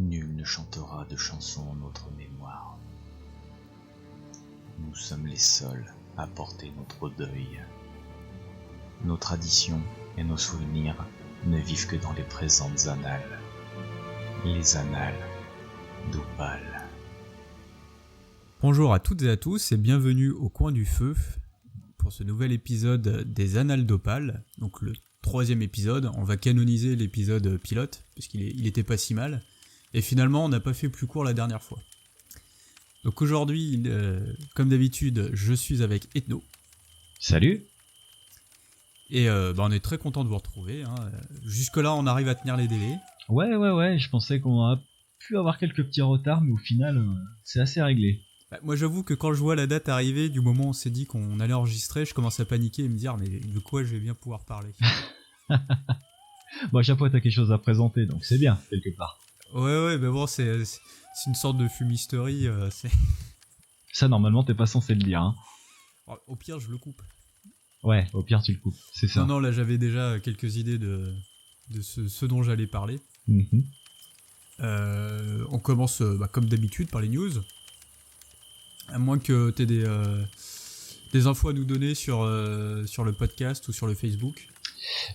Nul ne chantera de chansons en notre mémoire. Nous sommes les seuls à porter notre deuil. Nos traditions et nos souvenirs ne vivent que dans les présentes annales. Les annales d'Opale. Bonjour à toutes et à tous et bienvenue au Coin du Feu pour ce nouvel épisode des Annales d'Opale. Donc le troisième épisode, on va canoniser l'épisode pilote parce qu'il était pas si mal. Et finalement on n'a pas fait plus court la dernière fois. Donc aujourd'hui, comme d'habitude, je suis avec Ethno. Salut. Et on est très content de vous retrouver. Jusque là on arrive à tenir les délais. Ouais, je pensais qu'on a pu avoir quelques petits retards, mais au final c'est assez réglé. Moi j'avoue que quand je vois la date arriver, du moment où on s'est dit qu'on allait enregistrer, je commence à paniquer et me dire mais de quoi je vais bien pouvoir parler. Bon, à chaque fois t'as quelque chose à présenter, donc c'est bien, quelque part. Ouais, mais bon, c'est une sorte de fumisterie. Ça, normalement, t'es pas censé le dire, hein. Au pire, je le coupe. Ouais, au pire, tu le coupes, c'est ça. Non, là, j'avais déjà quelques idées de ce dont j'allais parler. On commence, comme d'habitude, par les news. À moins que t'aies des infos à nous donner sur le podcast ou sur le Facebook.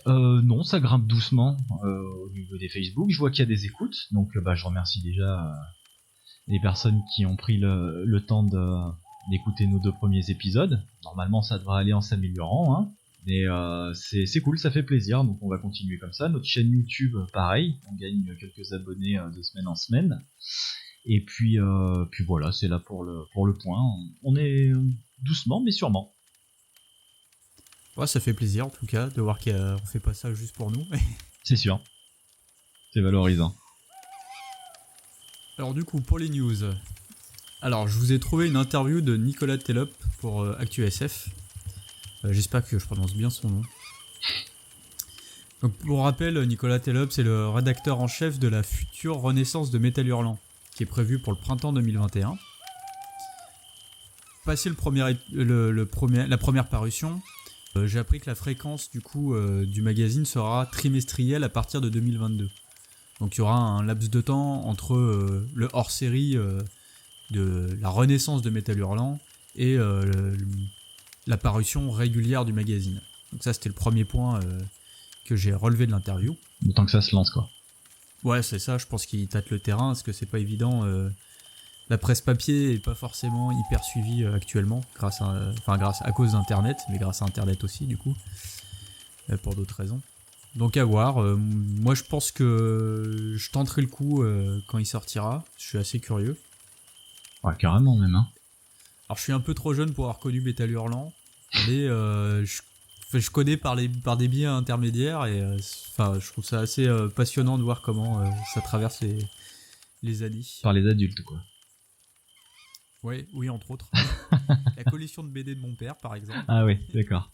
Non, ça grimpe doucement au niveau des Facebook. Je vois qu'il y a des écoutes, donc je remercie déjà les personnes qui ont pris le temps d'écouter nos 2 premiers épisodes. Normalement, ça devrait aller en s'améliorant, hein. Mais c'est cool, ça fait plaisir, donc on va continuer comme ça. Notre chaîne YouTube, pareil, on gagne quelques abonnés de semaine en semaine. Et puis voilà, c'est là pour le point. On est doucement, mais sûrement. Ouais, ça fait plaisir en tout cas de voir qu'on fait pas ça juste pour nous. C'est sûr. C'est valorisant. Alors du coup, pour les news, alors je vous ai trouvé une interview de Nicolas Tellop pour ActuSF. J'espère que je prononce bien son nom. Donc pour rappel, Nicolas Tellop, c'est le rédacteur en chef de la future renaissance de Métal Hurlant, qui est prévue pour le printemps 2021. Passé la première parution, j'ai appris que la fréquence du magazine sera trimestrielle à partir de 2022. Donc il y aura un laps de temps entre le hors-série de la renaissance de Métal Hurlant et la parution régulière du magazine. Donc ça c'était le premier point que j'ai relevé de l'interview. Le temps que ça se lance, quoi. Ouais, c'est ça, je pense qu'il tâte le terrain parce que c'est pas évident. La presse papier est pas forcément hyper suivie actuellement grâce à cause d'internet, mais grâce à internet aussi du coup, pour d'autres raisons. Donc à voir, moi je pense que je tenterai le coup quand il sortira, je suis assez curieux. Ouais, carrément même, hein. Alors je suis un peu trop jeune pour avoir connu Métal Hurlant, mais je connais par des biais intermédiaires et je trouve ça assez passionnant de voir comment ça traverse les années. Par les adultes, quoi. Oui, entre autres. La collection de BD de mon père, par exemple. Ah oui, d'accord.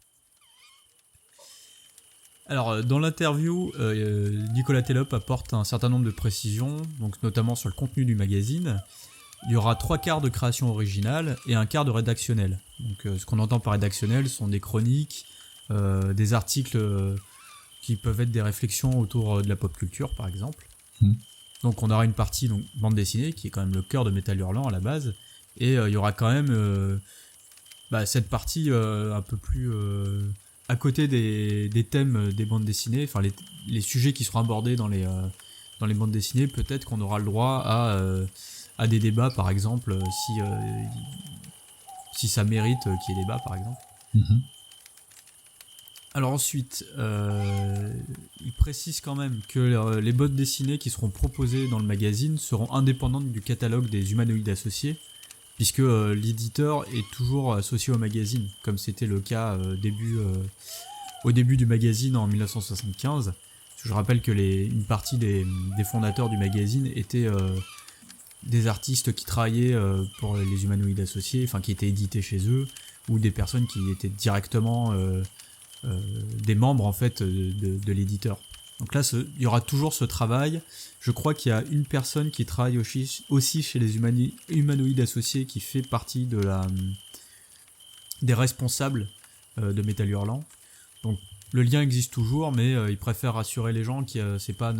Alors, dans l'interview, Nicolas Tellop apporte un certain nombre de précisions, donc notamment sur le contenu du magazine. Il y aura 3/4 de création originale et 1/4 de rédactionnel. Donc, ce qu'on entend par rédactionnel sont des chroniques, des articles qui peuvent être des réflexions autour de la pop culture, par exemple. Donc, on aura une partie bande dessinée, qui est quand même le cœur de Métal Hurlant à la base. Et il y aura quand même cette partie un peu plus à côté des thèmes des bandes dessinées, enfin les sujets qui seront abordés dans les bandes dessinées, peut-être qu'on aura le droit à des débats par exemple, si ça mérite qu'il y ait débat par exemple. Alors ensuite, il précise quand même que les bandes dessinées qui seront proposées dans le magazine seront indépendantes du catalogue des humanoïdes associés, puisque l'éditeur est toujours associé au magazine, comme c'était le cas au début du magazine en 1975. Je rappelle que une partie des fondateurs du magazine étaient des artistes qui travaillaient pour les humanoïdes associés, enfin qui étaient édités chez eux, ou des personnes qui étaient directement des membres en fait de l'éditeur. Donc là, il y aura toujours ce travail. Je crois qu'il y a une personne qui travaille aussi chez les humanoïdes associés qui fait partie des responsables de Métal Hurlant. Donc le lien existe toujours, mais il préfère rassurer les gens qu'il c'est pas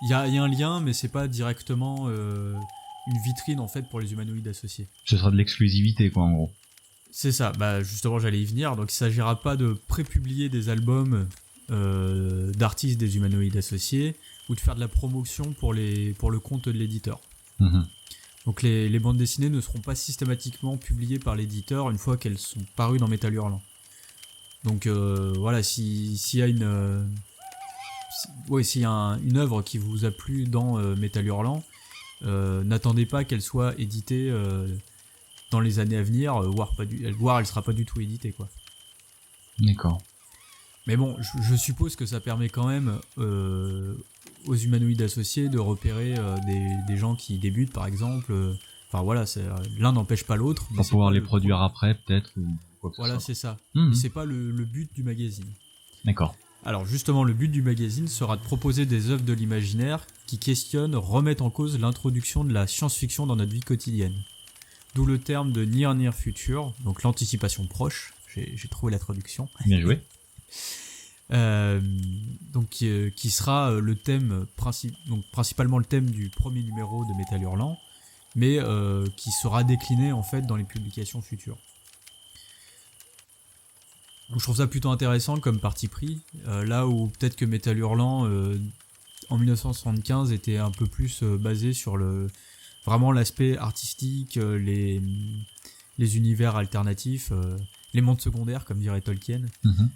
Il y a un lien, mais c'est pas directement une vitrine en fait pour les humanoïdes associés. Ce sera de l'exclusivité, quoi, en gros. C'est ça, bah justement j'allais y venir, donc il s'agira pas de prépublier des albums d'artistes des humanoïdes associés ou de faire de la promotion pour le compte de l'éditeur. Mhm. Donc les bandes dessinées ne seront pas systématiquement publiées par l'éditeur une fois qu'elles sont parues dans Métal Hurlant. Donc voilà, s'il y a une œuvre qui vous a plu dans Métal Hurlant, n'attendez pas qu'elle soit éditée dans les années à venir, voire elle sera pas du tout éditée, quoi. D'accord. Mais bon, je suppose que ça permet quand même aux humanoïdes associés de repérer des gens qui débutent, par exemple. Enfin voilà, l'un n'empêche pas l'autre. Pour pouvoir les produire après, peut-être, ou quoi que ce Voilà, soit. c'est ça. Mhm. Mais c'est pas le but du magazine. D'accord. Alors justement, le but du magazine sera de proposer des œuvres de l'imaginaire qui questionnent, remettent en cause l'introduction de la science-fiction dans notre vie quotidienne. D'où le terme de Near Future, donc l'anticipation proche. J'ai trouvé la traduction. Bien joué. Donc qui sera le thème donc principalement le thème du premier numéro de Métal Hurlant, mais qui sera décliné en fait dans les publications futures. Donc je trouve ça plutôt intéressant comme parti pris, là où peut-être que Métal Hurlant en 1975 était un peu plus basé sur vraiment l'aspect artistique, les univers alternatifs, les mondes secondaires comme dirait Tolkien. Mhm.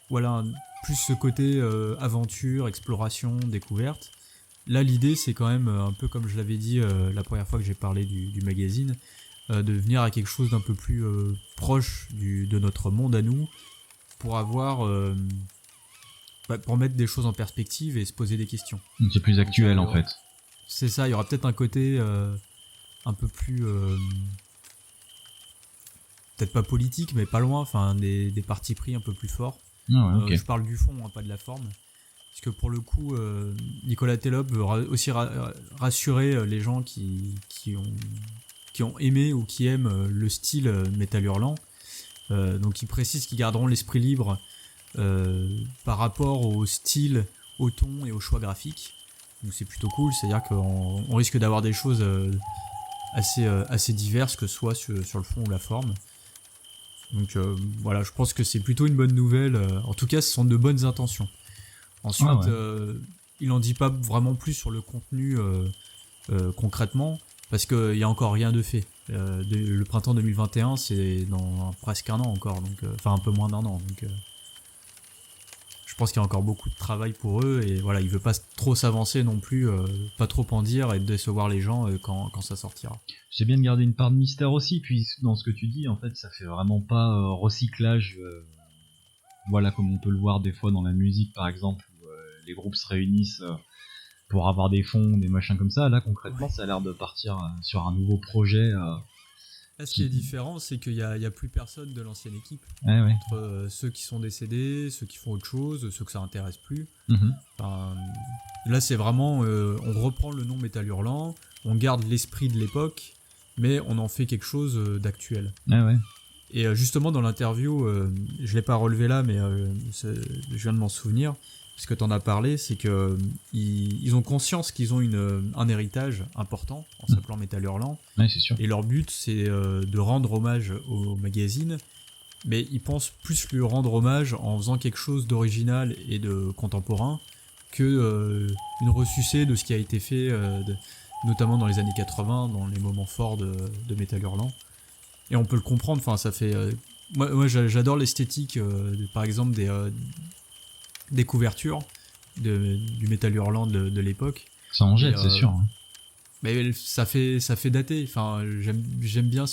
Voilà, plus ce côté aventure, exploration, découverte. Là, l'idée, c'est quand même, un peu comme je l'avais dit la première fois que j'ai parlé du magazine, de venir à quelque chose d'un peu plus proche de notre monde à nous, pour pour mettre des choses en perspective et se poser des questions. C'est plus actuel, en fait. C'est ça, il y aura peut-être un côté un peu plus... peut-être pas politique, mais pas loin, enfin des partis pris un peu plus forts. Ah ouais, ok. Je parle du fond, hein, pas de la forme. Parce que pour le coup, Nicolas Telop veut aussi rassurer les gens qui ont aimé ou qui aiment le style Métal Hurlant. Donc ils précisent qu'ils garderont l'esprit libre par rapport au style, au ton et au choix graphique. Donc c'est plutôt cool, c'est-à-dire qu'on risque d'avoir des choses assez diverses, que ce soit sur le fond ou la forme. Donc voilà, je pense que c'est plutôt une bonne nouvelle. En tout cas, ce sont de bonnes intentions. Ensuite, il en dit pas vraiment plus sur le contenu concrètement, parce qu'il y a encore rien de fait. Le printemps 2021, c'est dans presque un an encore, donc enfin un peu moins d'un an. Donc je pense qu'il y a encore beaucoup de travail pour eux, et voilà, il veut pas trop s'avancer non plus, pas trop en dire et décevoir les gens quand ça sortira. C'est bien de garder une part de mystère aussi, puis dans ce que tu dis, en fait, ça fait vraiment pas recyclage, voilà, comme on peut le voir des fois dans la musique, par exemple, où les groupes se réunissent pour avoir des fonds, des machins comme ça. Là, concrètement, ça a l'air de partir sur un nouveau projet. Là, ce qui est différent, c'est qu'il y a plus personne de l'ancienne équipe. Ouais. Entre ceux qui sont décédés, ceux qui font autre chose, ceux que ça intéresse plus. Mhm. Enfin, là, c'est vraiment... on reprend le nom Métal Hurlant, on garde l'esprit de l'époque, mais on en fait quelque chose d'actuel. Ouais. Et justement, dans l'interview, je l'ai pas relevé là, mais je viens de m'en souvenir, parce que t'en as parlé, c'est que ils ont conscience qu'ils ont un héritage important en s'appelant Métal Hurlant. Ouais, c'est sûr. Et leur but, c'est de rendre hommage au magazine, mais ils pensent plus lui rendre hommage en faisant quelque chose d'original et de contemporain que une ressucée de ce qui a été fait, notamment dans les années 80, dans les moments forts de Métal Hurlant. Et on peut le comprendre, enfin, ça fait... moi j'adore l'esthétique, par exemple, des couvertures du Métal Hurlant de l'époque. Ça en jette, c'est sûr. Hein. Mais ça fait dater. Enfin, j'aime bien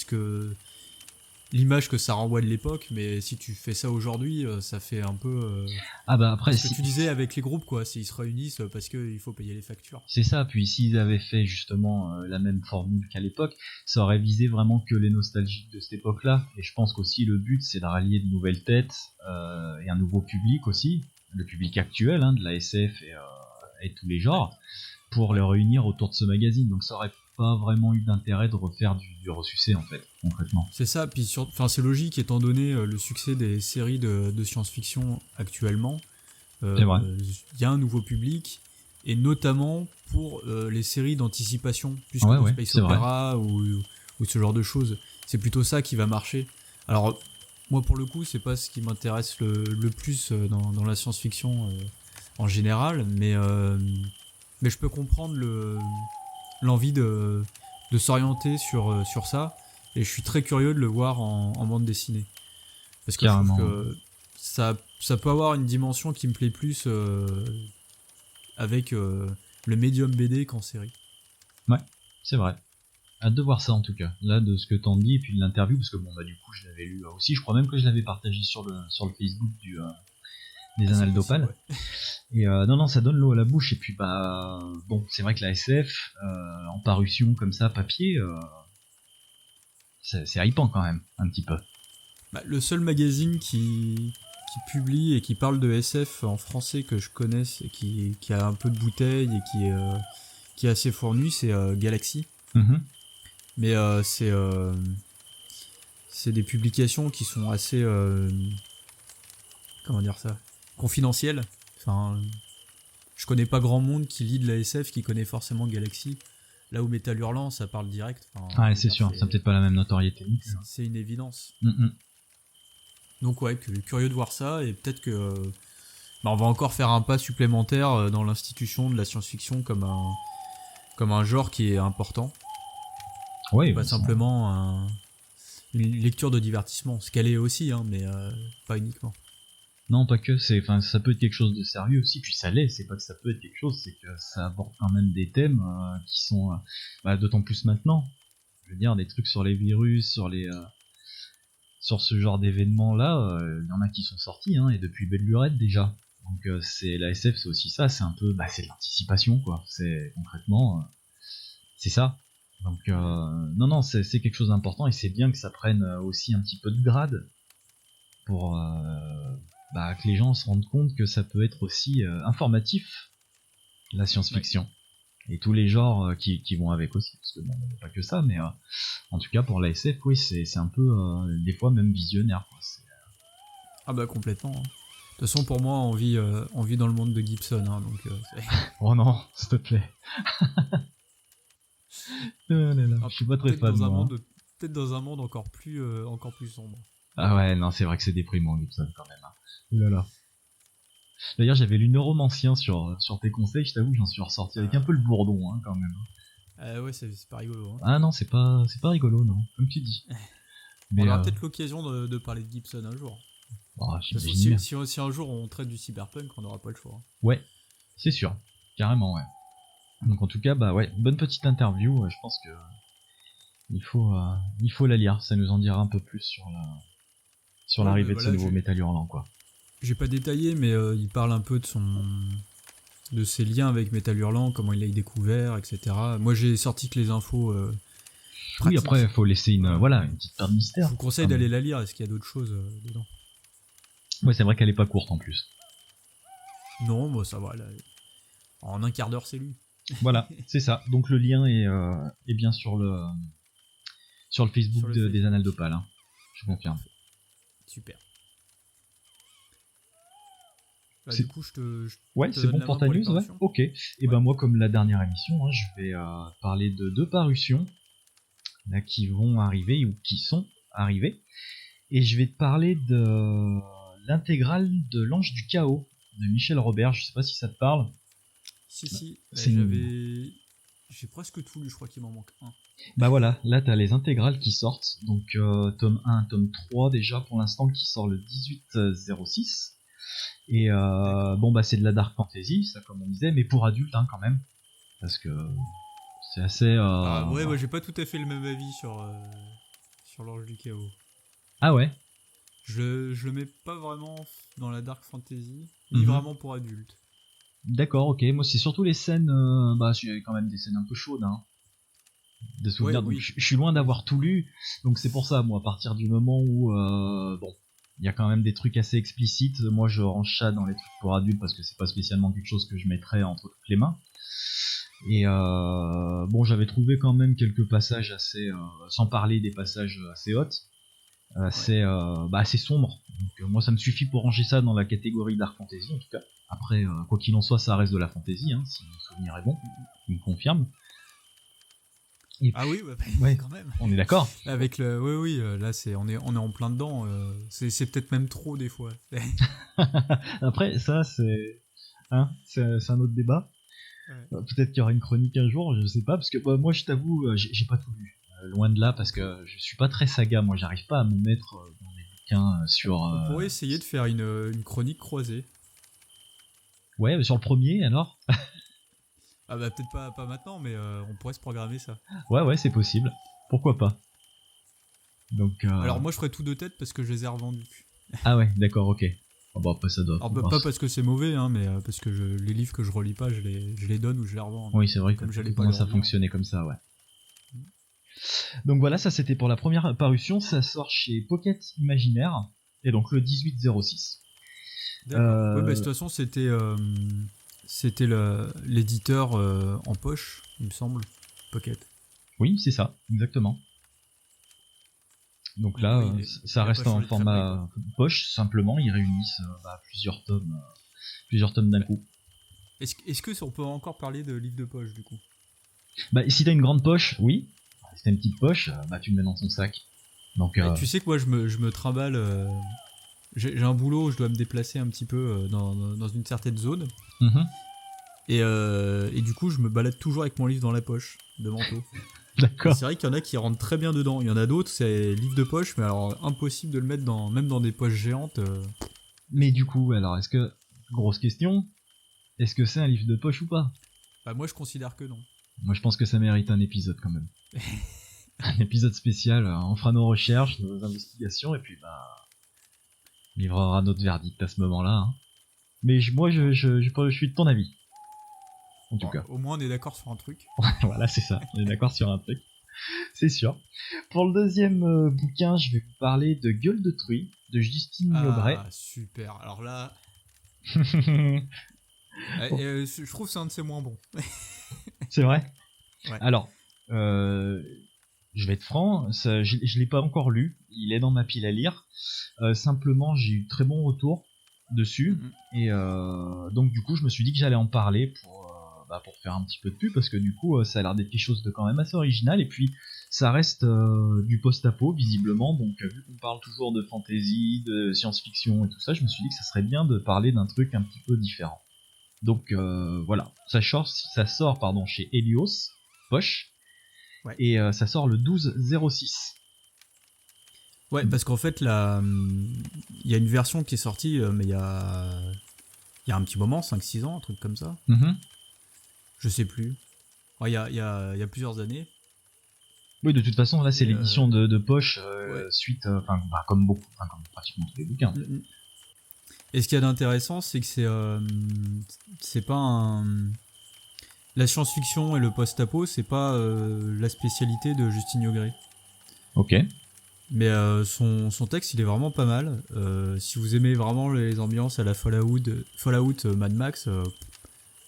l'image que ça renvoie de l'époque, mais si tu fais ça aujourd'hui, ça fait un peu... Ah bah après... ce que tu disais avec les groupes, quoi. S'ils se réunissent parce qu'il faut payer les factures. C'est ça, puis s'ils avaient fait justement la même formule qu'à l'époque, ça aurait visé vraiment que les nostalgiques de cette époque-là. Et je pense qu'aussi le but, c'est de rallier de nouvelles têtes et un nouveau public aussi. Le public actuel, hein, de la SF et tous les genres, pour les réunir autour de ce magazine. Donc ça aurait pas vraiment eu d'intérêt de refaire du ressucé, en fait, concrètement. C'est ça, puis c'est logique étant donné le succès des séries de science-fiction actuellement. C'est vrai. Il y a un nouveau public, et notamment pour les séries d'anticipation, plus Ouais, que ouais, Space c'est vrai. Opera ou ce genre de choses. C'est plutôt ça qui va marcher. Alors, moi, pour le coup, c'est pas ce qui m'intéresse le plus dans la science-fiction en général, mais je peux comprendre l'envie de s'orienter sur ça, et je suis très curieux de le voir en bande dessinée. Parce que je trouve Carrément. que ça peut avoir une dimension qui me plaît plus avec le médium BD qu'en série. Ouais, c'est vrai. Hâte de voir ça en tout cas. Là, de ce que t'en dis, et puis de l'interview, parce que bon, bah du coup, je l'avais lu aussi. Je crois même que je l'avais partagé sur le Facebook des Ah, c'est Annales possible, d'Opale. ouais. Et non, ça donne l'eau à la bouche. Et puis, bah, bon, c'est vrai que la SF, en parution comme ça, papier, c'est hypant quand même, un petit peu. Bah, le seul magazine qui publie et qui parle de SF en français que je connaisse et qui a un peu de bouteille et qui est assez fourni, c'est Galaxy. Mhm. Mais c'est des publications qui sont assez comment dire ça, confidentielles. Enfin, je connais pas grand monde qui lit de la SF qui connaît forcément Galaxy. Là où Metal Hurlant, ça parle direct. Enfin, Ah, je ouais, veux c'est dire, sûr, ça a peut-être pas la même notoriété. c'est une évidence. Mhm. Donc ouais, curieux de voir ça, et peut-être que on va encore faire un pas supplémentaire dans l'institution de la science-fiction comme un genre qui est important. Ouais, Pas bah, ça- simplement une lecture de divertissement, ce qu'elle est aussi, hein, mais pas uniquement. Non, pas que, enfin, ça peut être quelque chose de sérieux aussi, puis ça l'est, c'est pas que ça peut être quelque chose, c'est que ça aborde quand même des thèmes qui sont, bah, d'autant plus maintenant. Je veux dire, des trucs sur les virus, sur ce genre d'événements là, il y en a qui sont sortis, hein, et depuis belle lurette déjà. Donc c'est la SF, c'est aussi ça, c'est un peu, bah, c'est de l'anticipation quoi. C'est concrètement, c'est ça. Donc non, c'est quelque chose d'important, et c'est bien que ça prenne aussi un petit peu de grade pour bah, que les gens se rendent compte que ça peut être aussi informatif, la science-fiction. Et tous les genres qui vont avec aussi, parce que bon, il n'y a pas que ça, mais en tout cas pour la SF, oui, c'est un peu, des fois même visionnaire, quoi. Ah bah complètement. Hein. De toute façon, pour moi, on vit dans le monde de Gibson, hein, donc Oh non, s'il te plaît. Oh là là, ah, je suis pas très peut-être fan, dans un moi. monde, peut-être dans un monde encore plus sombre. Ah ouais, non, c'est vrai que c'est déprimant, Gibson, quand même. Hein. Ouh là là. D'ailleurs, j'avais lu Neuromancien sur tes conseils, je t'avoue, j'en suis ressorti avec un peu le bourdon, hein, quand même. Ouais, c'est pas rigolo. Hein. Ah non, c'est pas rigolo, non, comme tu dis. Mais On aura peut-être l'occasion de parler de Gibson un jour. oh, De toute façon, j'imagine bien. si un jour on traite du cyberpunk, on n'aura pas le choix. Hein. Ouais, c'est sûr, carrément, ouais. Donc en tout cas, bah ouais, bonne petite interview. Je pense que il faut la lire. Ça nous en dira un peu plus sur Ouais, l'arrivée mais de ce voilà, nouveau Metal Hurlant, quoi. j'ai pas détaillé, mais il parle un peu de ses liens avec Metal Hurlant, comment il l'a découvert, etc. Moi, j'ai sorti que les infos Oui, pratiques. après, il faut laisser une petite part de Je mystère. vous conseille d'aller la lire. Est-ce qu'il y a d'autres choses dedans? Ouais, c'est vrai qu'elle est pas courte en plus. Non, bah ça va. Là, en un quart d'heure, c'est lu. Voilà, c'est ça. Donc le lien est bien sur le Facebook Sur le Facebook. des Annales d'Opale. Hein. Je confirme. Super. Bah, C'est- du coup, je Ouais, te c'est donne bon la pour main ta les news, ouais. parutions. Ok. Et ben moi, comme la dernière émission, hein, je vais parler de 2 parutions là qui vont arriver ou qui sont arrivées. Et je vais te parler de l'intégrale de l'Ange du Chaos de Michel Robert. Je sais pas si ça te parle. Si. C'est une- J'ai presque tout lu. Je crois qu'il m'en manque un. Bah voilà, là t'as les intégrales qui sortent. Donc tome 1, tome 3 déjà pour l'instant qui sort le 18/06. Et bon bah c'est de la dark fantasy, ça comme on disait, mais pour adultes hein, quand même. Parce que c'est assez... Ouais, moi j'ai pas tout à fait le même avis sur l'Ange du Chaos. Ah ouais. Je le mets pas vraiment dans la dark fantasy, ni Mhm. vraiment pour adultes. D'accord, ok. Moi c'est surtout les scènes... bah il y avait quand même des scènes un peu chaudes, hein. De souvenirs. Ouais, Donc oui. je suis loin d'avoir tout lu. Donc c'est pour ça, moi, à partir du moment où... bon, il y a quand même des trucs assez explicites. Moi je range ça dans les trucs pour adultes parce que c'est pas spécialement quelque chose que je mettrais entre toutes les mains. Et bon, j'avais trouvé quand même quelques passages assez... sans parler des passages assez hauts. C'est assez sombre. Donc, moi, ça me suffit pour ranger ça dans la catégorie dark fantasy, en tout cas. Après, quoi qu'il en soit, ça reste de la fantasy, hein, si mon souvenir est bon, il me confirme. Et Ah oui, ouais, quand même. on est d'accord. Avec le, oui, là on est en plein dedans. C'est peut-être même trop des fois. Après, ça, c'est un autre débat. Ouais. Peut-être qu'il y aura une chronique un jour, je sais pas, parce que moi, je t'avoue, j'ai pas tout lu. Loin de là, parce que je suis pas très saga. Moi, j'arrive pas à me mettre dans des bouquins sur. On pourrait essayer de faire une chronique croisée. Ouais, mais sur le premier, alors. Ah bah peut-être pas maintenant, mais on pourrait se programmer ça. Ouais, c'est possible. Pourquoi pas. Donc. Alors moi je ferai tout de tête parce que je les ai revendus. Ah ouais, d'accord, ok. Oh, bon, après ça doit. Alors pas parce que c'est mauvais, hein, mais parce que les livres que je relis pas, je les donne ou je les revends. Oui, c'est vrai. Comme j'allais pas comment les ça revendre. fonctionnait comme ça, ouais. Donc voilà, ça c'était pour la première parution. Ça sort chez Pocket Imaginaire et donc le 1806. D'accord. Ouais, bah, de toute façon c'était l'éditeur en poche, il me semble, Pocket. Oui, c'est ça, exactement. Donc là, Oui, ça il a reste pas en changé de format poche, simplement. Ils réunissent plusieurs tomes d'un coup. Est-ce que on peut encore parler de livre de poche du coup? Bah, si t'as une grande poche, oui. Si t'as une petite poche, tu le mets dans ton sac. Donc, Tu sais que moi je me trimballe. J'ai un boulot où je dois me déplacer un petit peu dans une certaine zone. mhm, Et du coup, je me balade toujours avec mon livre dans la poche de manteau. Et d'accord. c'est vrai qu'il y en a qui rentrent très bien dedans. Il y en a d'autres, c'est livre de poche, mais alors impossible de le mettre même dans des poches géantes. Mais du coup, alors, grosse question, est-ce que c'est un livre de poche ou pas? Bah, moi, je considère que non. Moi, je pense que ça mérite un épisode quand même. Un épisode spécial. On fera nos recherches, nos investigations, et puis on livrera notre verdict à ce moment-là. Hein. Mais moi, je suis de ton avis. En tout cas. Au moins, on est d'accord sur un truc. Voilà, c'est ça. On est d'accord sur un truc. C'est sûr. Pour le deuxième bouquin, je vais vous parler de Gueule de Truie, de Justine Aubray. Ah, super. Alors là, Oh. je trouve que c'est un de ses moins bons. C'est vrai. Ouais. Alors, je vais être franc, je l'ai pas encore lu. Il est dans ma pile à lire. Simplement, j'ai eu très bon retour dessus. Et donc, du coup, je me suis dit que j'allais en parler pour faire un petit peu de pub, parce que du coup, ça a l'air d'être quelque chose de quand même assez original. Et puis, ça reste du post-apo, visiblement. Donc, vu qu'on parle toujours de fantasy, de science-fiction et tout ça, je me suis dit que ça serait bien de parler d'un truc un petit peu différent. Donc, voilà. Ça sort chez Helios, poche. Ouais. Et ça sort le 12/06. Ouais, parce qu'en fait, il y a une version qui est sortie, mais il y a un petit moment, 5-6 ans, un truc comme ça. Mm-hmm. Je sais plus. Il y a plusieurs années. Oui, de toute façon, là, c'est Et l'édition de poche, ouais. suite, comme pratiquement tous les bouquins. Et ce qu'il y a d'intéressant, c'est que c'est pas un... La science-fiction et le post-apo, c'est pas la spécialité de Justine Aubray. Ok. Mais son texte, il est vraiment pas mal. Si vous aimez vraiment les ambiances à la Fallout, Mad Max,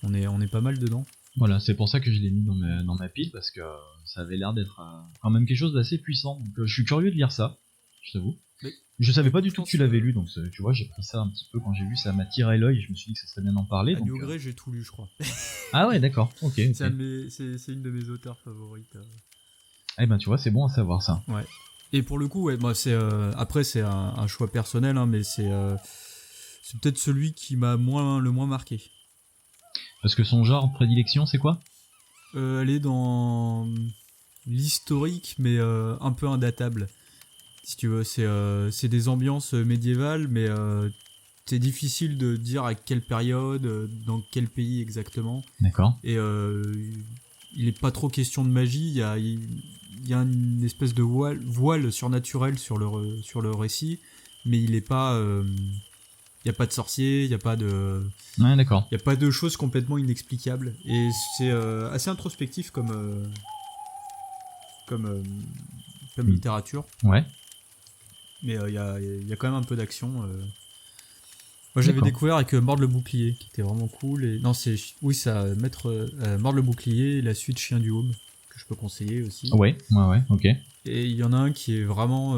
on est pas mal dedans. Voilà, c'est pour ça que je l'ai mis dans ma pile, parce que ça avait l'air d'être quand même quelque chose d'assez puissant. Donc, je suis curieux de lire ça, je t'avoue. Mais, je savais pas du je tout que pense tu l'avais lu, donc tu vois, j'ai pris ça un petit peu quand j'ai vu, ça m'a tiré l'œil, et je me suis dit que ça serait bien d'en parler. Annie Aubray, j'ai tout lu, je crois. Ah ouais, d'accord, ok. C'est une de mes auteurs favorites. Eh ben, tu vois, c'est bon à savoir ça. Ouais. Et pour le coup, ouais, moi, après, c'est un choix personnel, hein, mais c'est peut-être celui qui m'a le moins marqué. Parce que son genre de prédilection, c'est quoi? Elle est dans l'historique, mais un peu indatable. Si tu veux, c'est des ambiances médiévales, mais c'est difficile de dire à quelle période, dans quel pays exactement. D'accord. Et il est pas trop question de magie. Il y a une espèce de voile surnaturel sur le récit, mais il est pas. Il y a pas de sorcier, il y a pas de. Ouais, d'accord. Il y a pas de choses complètement inexplicables. Et c'est assez introspectif comme littérature. Ouais. Mais il y a quand même un peu d'action. Moi, j'avais découvert avec Mordre le bouclier, qui était vraiment cool. Et non, c'est Mordre le bouclier et la suite Chien du Home, que je peux conseiller aussi. Ouais, ok. Et il y en a un qui est vraiment,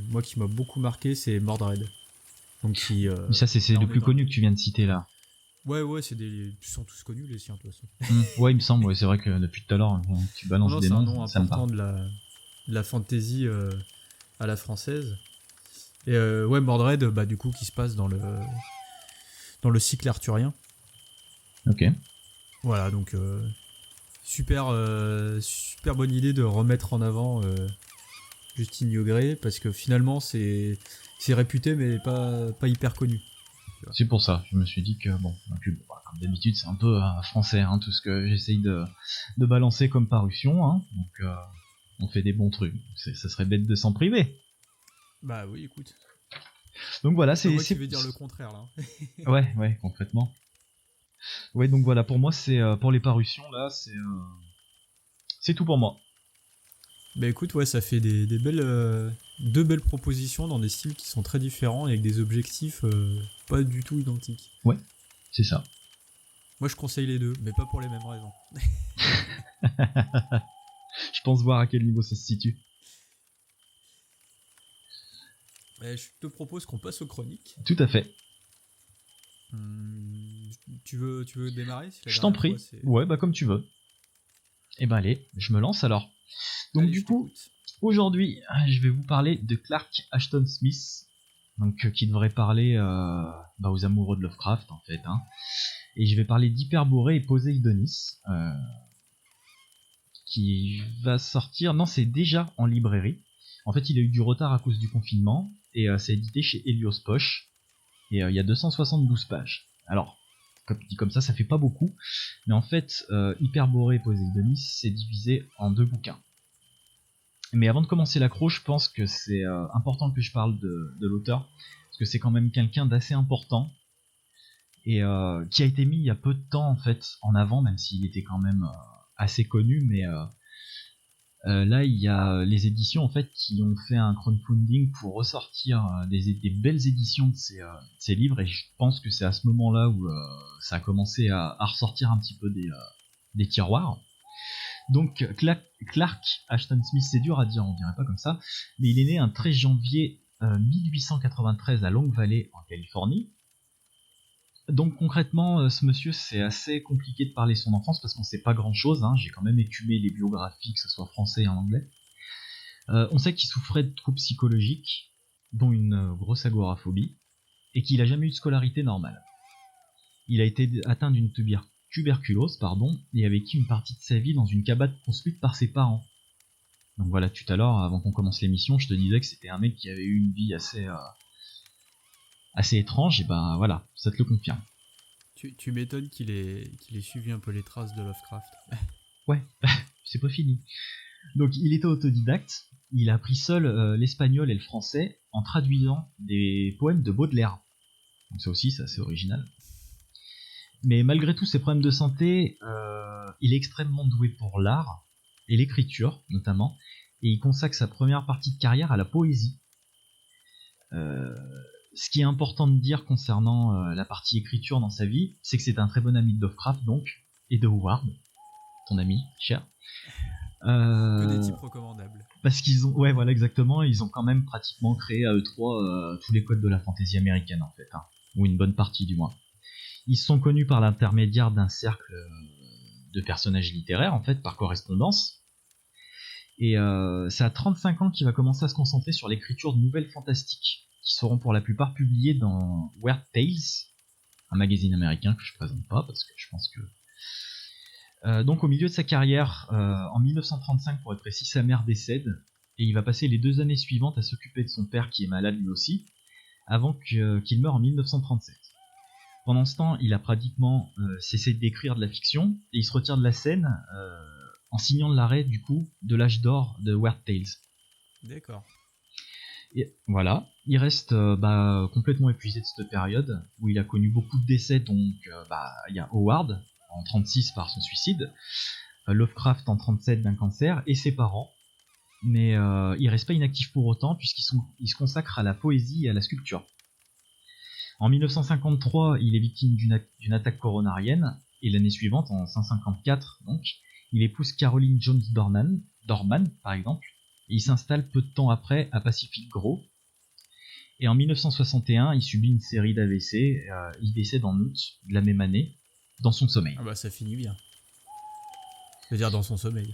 moi qui m'a beaucoup marqué, c'est Mordred. Donc Mais ça, c'est là, le on est plus dans- connu que tu viens de citer là. Ouais, ils sont tous connus les siens de toute façon. Ouais, il me semble, ouais, c'est vrai que depuis tout à l'heure, tu balances Non, des c'est un noms, nom ça me important parle. de la fantasy à la française. Et ouais, Mordred, bah du coup, qui se passe dans le cycle arthurien. Ok. Voilà, donc super bonne idée de remettre en avant Justine Liogret, parce que finalement c'est réputé mais pas hyper connu. C'est pour ça, je me suis dit que, bon, comme d'habitude, c'est un peu français, hein, tout ce que j'essaye de balancer comme parution, hein, donc on fait des bons trucs. Ça serait bête de s'en priver. Bah oui, écoute. Donc voilà, C'est moi qui vais dire le contraire là. Ouais, concrètement. Ouais, donc voilà, pour moi, c'est pour les parutions, là, c'est tout pour moi. Bah écoute, ouais, ça fait des belles, deux belles propositions dans des styles qui sont très différents et avec des objectifs pas du tout identiques. Ouais, c'est ça. Moi je conseille les deux, mais pas pour les mêmes raisons. Je pense voir à quel niveau ça se situe. Je te propose qu'on passe aux chroniques. Tout à fait. Tu veux démarrer si la Je t'en dernière prie. fois, Ouais, bah comme tu veux. Et ben allez, je me lance alors. Donc Allez, du je coup, t'écoute. aujourd'hui, je vais vous parler de Clark Ashton Smith, donc qui devrait parler aux amoureux de Lovecraft en fait. Hein. Et je vais parler d'Hyperborée et Poseidonis, qui va sortir. Non, c'est déjà en librairie. En fait, il a eu du retard à cause du confinement et c'est édité chez Helios Poche. Et il y a 272 pages. Alors, dit comme ça fait pas beaucoup. Mais en fait, Hyperborée et Poseidonis, c'est divisé en 2 bouquins. Mais avant de commencer l'accro, je pense que c'est important que je parle de l'auteur, parce que c'est quand même quelqu'un d'assez important, et qui a été mis il y a peu de temps en fait en avant, même s'il était quand même assez connu, mais là il y a les éditions en fait qui ont fait un crowdfunding pour ressortir des belles éditions de ces livres, et je pense que c'est à ce moment-là où ça a commencé à ressortir un petit peu des tiroirs. Donc Clark Ashton Smith, c'est dur à dire, on dirait pas comme ça, mais il est né un 13 janvier 1893 à Long Valley en Californie. Donc concrètement, ce monsieur, c'est assez compliqué de parler son enfance parce qu'on sait pas grand chose, hein. J'ai quand même écumé les biographies, que ce soit français et en anglais. On sait qu'il souffrait de troubles psychologiques, dont une grosse agoraphobie, et qu'il a jamais eu de scolarité normale. Il a été atteint d'une tuberculose, et a vécu une partie de sa vie dans une cabane construite par ses parents. Donc voilà, tout à l'heure, avant qu'on commence l'émission, je te disais que c'était un mec qui avait eu une vie assez étrange, et ben voilà, ça te le confirme. Tu m'étonnes qu'il ait suivi un peu les traces de Lovecraft. Ouais, c'est pas fini. Donc il était autodidacte, il a appris seul l'espagnol et le français en traduisant des poèmes de Baudelaire. Donc ça aussi, c'est assez original. Mais malgré tous ses problèmes de santé, il est extrêmement doué pour l'art, et l'écriture notamment, et il consacre sa première partie de carrière à la poésie. Ce qui est important de dire concernant la partie écriture dans sa vie, c'est que c'est un très bon ami de Lovecraft, donc, et de Howard, ton ami cher. Que des types recommandables. Parce qu'ils ont, ouais, voilà, exactement, ils ont quand même pratiquement créé à eux trois tous les codes de la fantasy américaine, en fait, hein, ou une bonne partie du moins. Ils sont connus par l'intermédiaire d'un cercle de personnages littéraires, en fait, par correspondance. Et c'est à 35 ans qu'il va commencer à se concentrer sur l'écriture de nouvelles fantastiques, qui seront pour la plupart publiées dans Weird Tales, un magazine américain que je présente pas, parce que je pense que... donc au milieu de sa carrière, en 1935 pour être précis, sa mère décède, et il va passer les 2 années suivantes à s'occuper de son père qui est malade lui aussi, avant qu'il meure en 1937. Pendant ce temps, il a pratiquement cessé d'écrire de la fiction, et il se retire de la scène en signant l'arrêt du coup de l'âge d'or de Weird Tales. D'accord. Et voilà, il reste complètement épuisé de cette période, où il a connu beaucoup de décès, donc il y a Howard, en 36 par son suicide, Lovecraft en 37 d'un cancer, et ses parents, mais il reste pas inactif pour autant, puisqu'il se consacre à la poésie et à la sculpture. En 1953, il est victime d'une attaque coronarienne, et l'année suivante, en 1954, donc, il épouse Caroline Jones Dorman, par exemple, et il s'installe peu de temps après à Pacific Grove. Et en 1961, il subit une série d'AVC, il décède en août de la même année, dans son sommeil. Ah bah ça finit bien. C'est-à-dire dans son sommeil.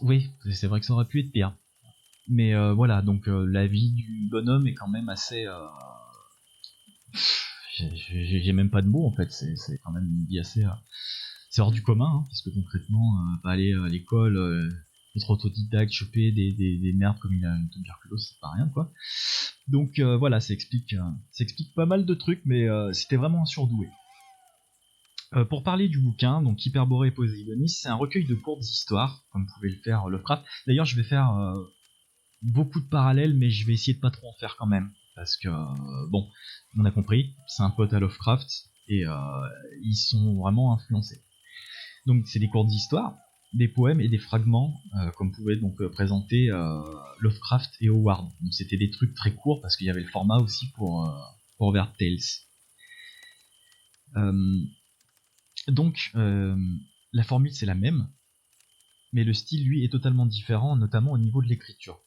Oui, c'est vrai que ça aurait pu être pire. Mais voilà, donc la vie du bonhomme est quand même assez... J'ai même pas de mots en fait, c'est quand même une vie assez... c'est hors du commun, hein, parce que concrètement, pas aller à l'école, être autodidacte, choper des merdes comme il a une tuberculose, c'est pas rien quoi. Donc voilà, ça explique pas mal de trucs, mais c'était vraiment un surdoué. Pour parler du bouquin, donc Hyperborée et Poseidonis, c'est un recueil de courtes histoires, comme pouvait le faire Lovecraft. D'ailleurs, je vais faire beaucoup de parallèles, mais je vais essayer de pas trop en faire quand même, parce que bon, on a compris, c'est un pote à Lovecraft, et ils sont vraiment influencés. Donc c'est des courtes histoires, des poèmes et des fragments, comme pouvaient donc présenter Lovecraft et Howard. Donc c'était des trucs très courts, parce qu'il y avait le format aussi pour Weird Tales. Donc, la formule c'est la même, mais le style lui est totalement différent, notamment au niveau de l'écriture.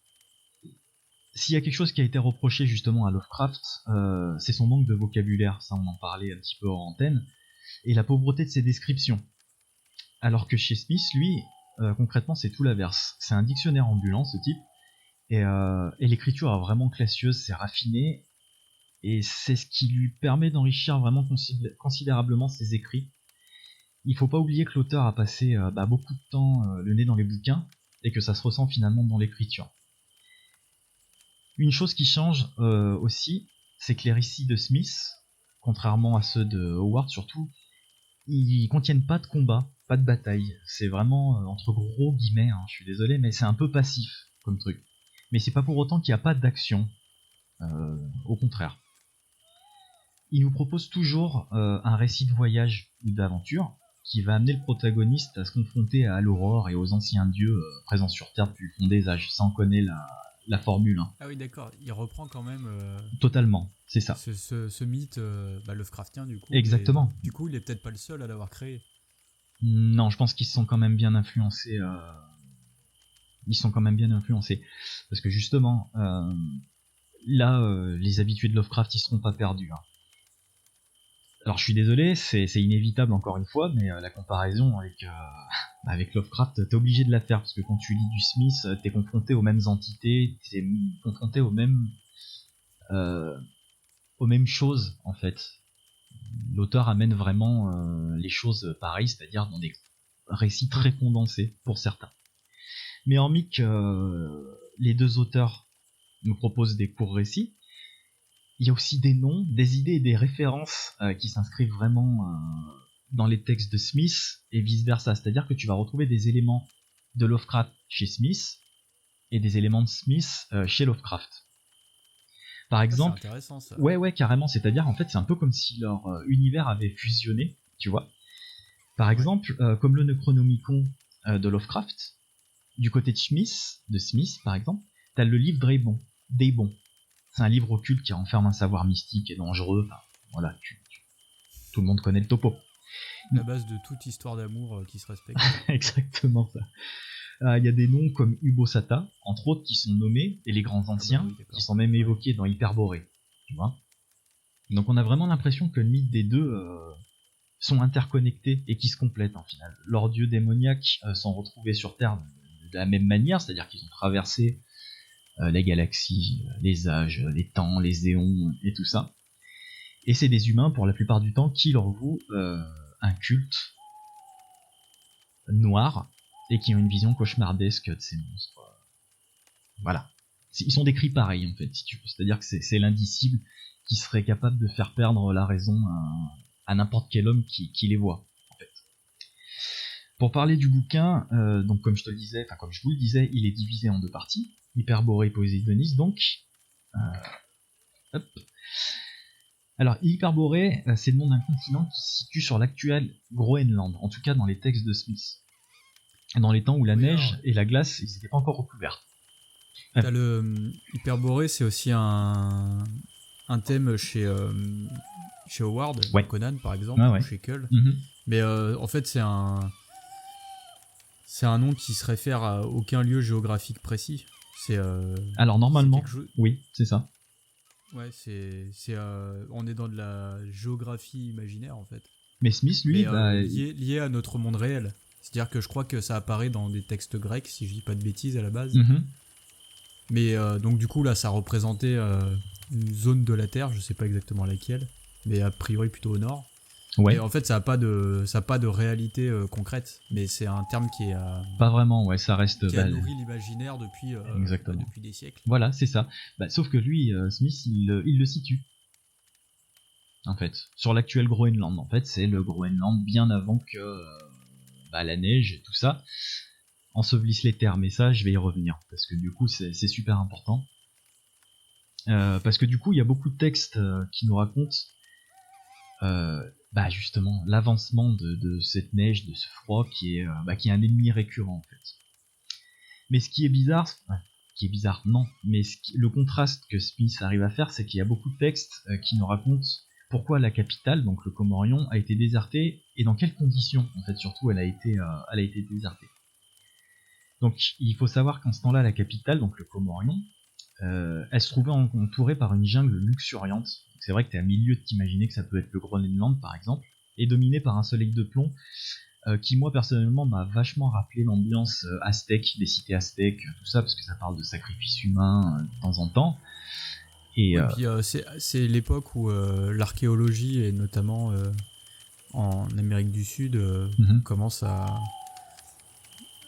S'il y a quelque chose qui a été reproché justement à Lovecraft, c'est son manque de vocabulaire, ça on en parlait un petit peu en antenne, et la pauvreté de ses descriptions. Alors que chez Smith, lui, concrètement c'est tout l'inverse. C'est un dictionnaire ambulant ce type, et l'écriture est vraiment classieuse, c'est raffiné, et c'est ce qui lui permet d'enrichir vraiment considérablement ses écrits. Il faut pas oublier que l'auteur a passé beaucoup de temps le nez dans les bouquins et que ça se ressent finalement dans l'écriture. Une chose qui change aussi, c'est que les récits de Smith, contrairement à ceux de Howard surtout, ils contiennent pas de combat, pas de bataille. C'est vraiment entre gros guillemets, hein, je suis désolé, mais c'est un peu passif comme truc. Mais c'est pas pour autant qu'il n'y a pas d'action. Au contraire. Il nous propose toujours un récit de voyage ou d'aventure qui va amener le protagoniste à se confronter à l'aurore et aux anciens dieux présents sur Terre depuis le fond des âges. Ça, on connaît la formule. Hein. Ah oui, d'accord. Il reprend quand même... Totalement, c'est ça. Ce mythe Lovecraftien, du coup. Exactement. Du coup, il est peut-être pas le seul à l'avoir créé. Non, je pense qu'ils se sont quand même bien influencés. Ils sont quand même bien influencés. Parce que justement, là, les habitués de Lovecraft, ils seront pas perdus. Hein. Alors je suis désolé, c'est inévitable encore une fois, mais la comparaison avec Lovecraft, t'es obligé de la faire, parce que quand tu lis du Smith, t'es confronté aux mêmes entités, t'es confronté aux mêmes choses en fait. L'auteur amène vraiment les choses pareilles, c'est-à-dire dans des récits très condensés pour certains. Mais hormis que les deux auteurs nous proposent des courts récits, il y a aussi des noms, des idées et des références qui s'inscrivent vraiment dans les textes de Smith et vice-versa. C'est-à-dire que tu vas retrouver des éléments de Lovecraft chez Smith et des éléments de Smith chez Lovecraft. Par exemple, c'est intéressant ça. Ouais, carrément. C'est-à-dire, en fait, c'est un peu comme si leur univers avait fusionné, tu vois. Par exemple, comme le Necronomicon de Lovecraft, du côté de Smith, par exemple, t'as le livre Daybon. C'est un livre occulte qui renferme un savoir mystique et dangereux. Enfin, voilà, tout le monde connaît le topo. La base de toute histoire d'amour qui se respecte. Exactement ça. Il y a des noms comme Ubosata, entre autres, qui sont nommés, et les grands anciens, qui sont même évoqués dans Hyperborée. Tu vois ? Donc on a vraiment l'impression que le mythe des deux sont interconnectés et qui se complètent en final. Leurs dieux démoniaques sont retrouvés sur Terre de la même manière, c'est-à-dire qu'ils ont traversé les galaxies, les âges, les temps, les éons et tout ça. Et c'est des humains pour la plupart du temps qui leur vouent un culte noir et qui ont une vision cauchemardesque de ces monstres. Voilà. Ils sont décrits pareil en fait, si tu veux. C'est-à-dire que c'est l'indicible qui serait capable de faire perdre la raison à n'importe quel homme qui les voit. En fait. Pour parler du bouquin, donc comme je vous le disais, il est divisé en deux parties. Hyperborée et Poseidonis, donc. Hop. Alors, Hyperborée, c'est le nom d'un continent qui se situe sur l'actuel Groenland, en tout cas dans les textes de Smith. Dans les temps où la neige et la glace, ils n'étaient pas encore recouverts. T'as le Hyperborée, c'est aussi un thème chez Howard, ouais. Conan par exemple, ouais. chez Kull. Mm-hmm. Mais en fait, c'est un c'est un nom qui se réfère à aucun lieu géographique précis. C'est Alors normalement, c'est quelque chose- oui, c'est ça. Ouais, on est dans de la géographie imaginaire en fait, Mais Smith, lui, mais lié à notre monde réel. C'est-à-dire que je crois que ça apparaît dans des textes grecs, si je dis pas de bêtises à la base. mhm. Mais donc du coup là, ça représentait une zone de la Terre, je sais pas exactement laquelle, mais a priori plutôt au nord. Ouais, Et en fait, ça a pas de réalité concrète, mais c'est un terme pas vraiment, ouais, ça reste... qui a nourri l'imaginaire exactement. depuis des siècles. Voilà, c'est ça. Sauf que lui, Smith, il le situe, en fait, sur l'actuel Groenland. En fait, c'est le Groenland bien avant que la neige et tout ça ensevelissent les terres. Mais ça, je vais y revenir, parce que du coup, c'est super important. Parce que du coup, il y a beaucoup de textes qui nous racontent justement l'avancement de cette neige, de ce froid qui est un ennemi récurrent en fait. Mais ce qui est bizarre, non, mais le contraste que Smith arrive à faire, c'est qu'il y a beaucoup de textes qui nous racontent pourquoi la capitale, donc le Comorion, a été désertée et dans quelles conditions en fait surtout elle a été désertée. Donc il faut savoir qu'en ce temps-là, la capitale, donc le Comorion, elle se trouvait entourée par une jungle luxuriante. C'est vrai que t'es à milieu de t'imaginer que ça peut être le Groenland par exemple, et dominée par un soleil de plomb qui moi personnellement m'a vachement rappelé l'ambiance aztèque, des cités aztèques, tout ça, parce que ça parle de sacrifices humains de temps en temps. Et puis c'est l'époque où l'archéologie, et notamment en Amérique du Sud, commence à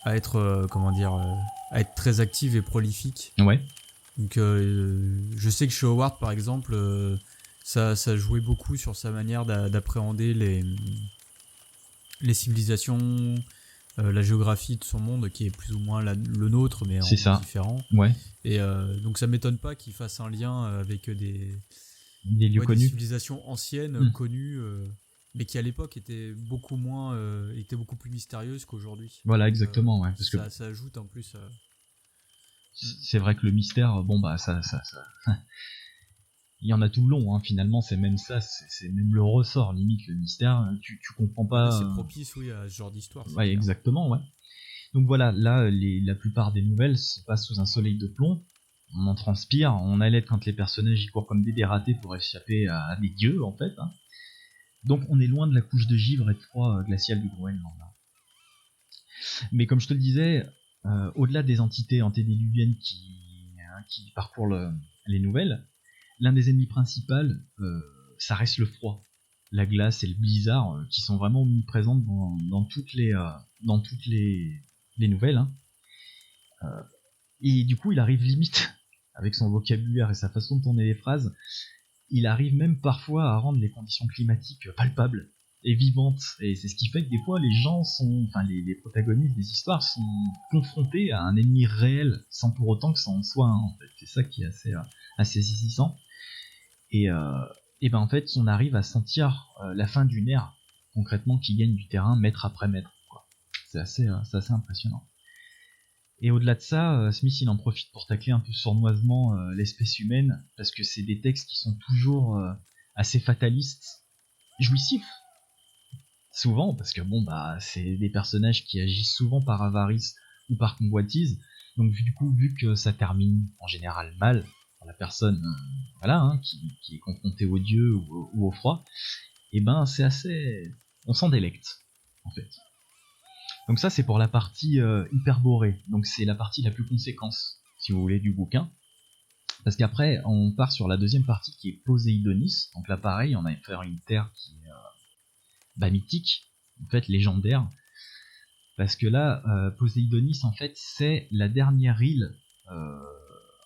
être à être très active et prolifique. ouais, Donc je sais que chez Howard par exemple, ça jouait beaucoup sur sa manière d'appréhender les civilisations, la géographie de son monde qui est plus ou moins le nôtre mais différent. Ouais. Et donc ça m'étonne pas qu'il fasse un lien avec des lieux connus, des civilisations anciennes connues, mais qui à l'époque étaient beaucoup plus mystérieuses qu'aujourd'hui. Voilà, exactement, ouais, parce que ça ajoute en plus. C'est vrai que le mystère, ça. Il y en a tout le long, hein, finalement, c'est même ça, c'est même le ressort, limite, le mystère, tu comprends pas... C'est propice, oui, à ce genre d'histoire. Ouais, exactement, ouais. Donc voilà, là, la plupart des nouvelles se passent sous un soleil de plomb, on en transpire, on halète quand les personnages y courent comme des dératés pour échapper à des dieux, en fait. Hein. Donc on est loin de la couche de givre et de froid glacial du Groenland. Mais comme je te le disais, au-delà des entités antédiluviennes qui parcourent les nouvelles, l'un des ennemis principaux, ça reste le froid, la glace et le blizzard, qui sont vraiment omniprésentes dans toutes les nouvelles. Hein. Et du coup, il arrive limite, avec son vocabulaire et sa façon de tourner les phrases, il arrive même parfois à rendre les conditions climatiques palpables et vivantes. Et c'est ce qui fait que des fois, les protagonistes des histoires sont confrontés à un ennemi réel, sans pour autant que ça en soit un. En fait. C'est ça qui est assez saisissant. Et en fait, on arrive à sentir la fin d'une ère, concrètement, qui gagne du terrain mètre après mètre. Quoi. C'est assez impressionnant. Et au-delà de ça, Smith il en profite pour tacler un peu sournoisement l'espèce humaine, parce que c'est des textes qui sont toujours assez fatalistes, jouissifs. Souvent, parce que c'est des personnages qui agissent souvent par avarice ou par convoitise, donc du coup, vu que ça termine en général mal pour la personne qui est confrontée au dieu ou au froid, et c'est assez... on s'en délecte, en fait. Donc ça, c'est pour la partie hyperborée, donc c'est la partie la plus conséquente, si vous voulez, du bouquin. Parce qu'après, on part sur la deuxième partie qui est Poséidonis, donc là pareil, on a affaire à une terre qui est mythique, en fait légendaire, parce que là, Poséidonis, en fait, c'est la dernière île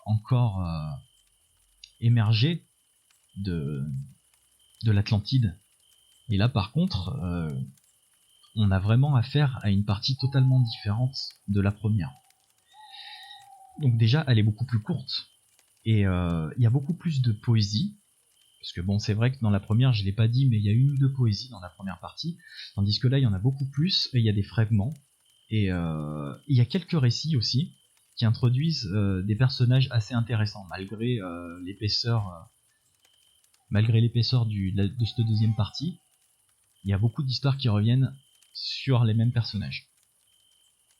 encore émergée de l'Atlantide. Et là, par contre, on a vraiment affaire à une partie totalement différente de la première. Donc déjà, elle est beaucoup plus courte, et il y a beaucoup plus de poésie, parce que c'est vrai que dans la première, je l'ai pas dit, mais il y a une ou deux poésies dans la première partie, tandis que là, il y en a beaucoup plus, et il y a des fragments, et il y a quelques récits aussi, qui introduisent des personnages assez intéressants, malgré l'épaisseur de cette deuxième partie. Il y a beaucoup d'histoires qui reviennent sur les mêmes personnages.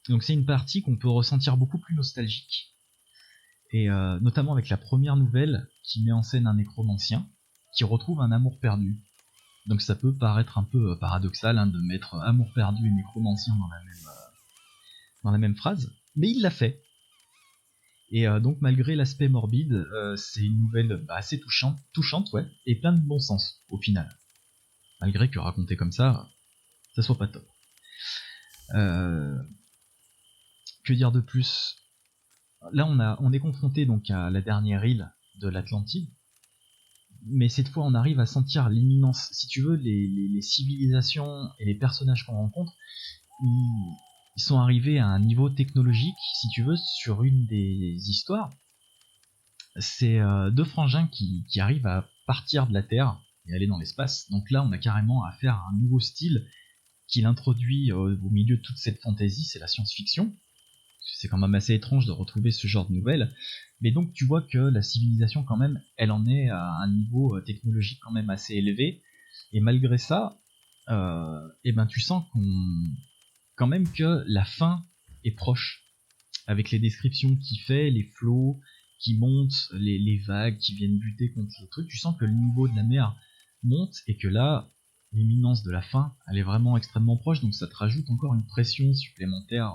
Donc c'est une partie qu'on peut ressentir beaucoup plus nostalgique, et notamment avec la première nouvelle qui met en scène un nécromancien qui retrouve un amour perdu. Donc ça peut paraître un peu paradoxal de mettre amour perdu et nécromancien dans la même phrase, mais il l'a fait. Et donc malgré l'aspect morbide, c'est une nouvelle assez touchante ouais, et plein de bon sens au final. Malgré que raconter comme ça soit pas top. Que dire de plus ? Là on est confronté donc à la dernière île de l'Atlantide, mais cette fois on arrive à sentir l'imminence. Si tu veux, les civilisations et les personnages qu'on rencontre, ils sont arrivés à un niveau technologique, si tu veux, sur une des histoires. C'est deux frangins qui arrivent à partir de la Terre et aller dans l'espace. Donc là, on a carrément affaire à un nouveau style qu'il introduit au milieu de toute cette fantaisie, c'est la science-fiction. C'est quand même assez étrange de retrouver ce genre de nouvelles. Mais donc tu vois que la civilisation quand même, elle en est à un niveau technologique quand même assez élevé. Et malgré ça, tu sens quand même que la fin est proche, avec les descriptions qu'il fait, les flots qui montent, les vagues qui viennent buter contre le truc, tu sens que le niveau de la mer monte et que là, l'imminence de la fin, elle est vraiment extrêmement proche, donc ça te rajoute encore une pression supplémentaire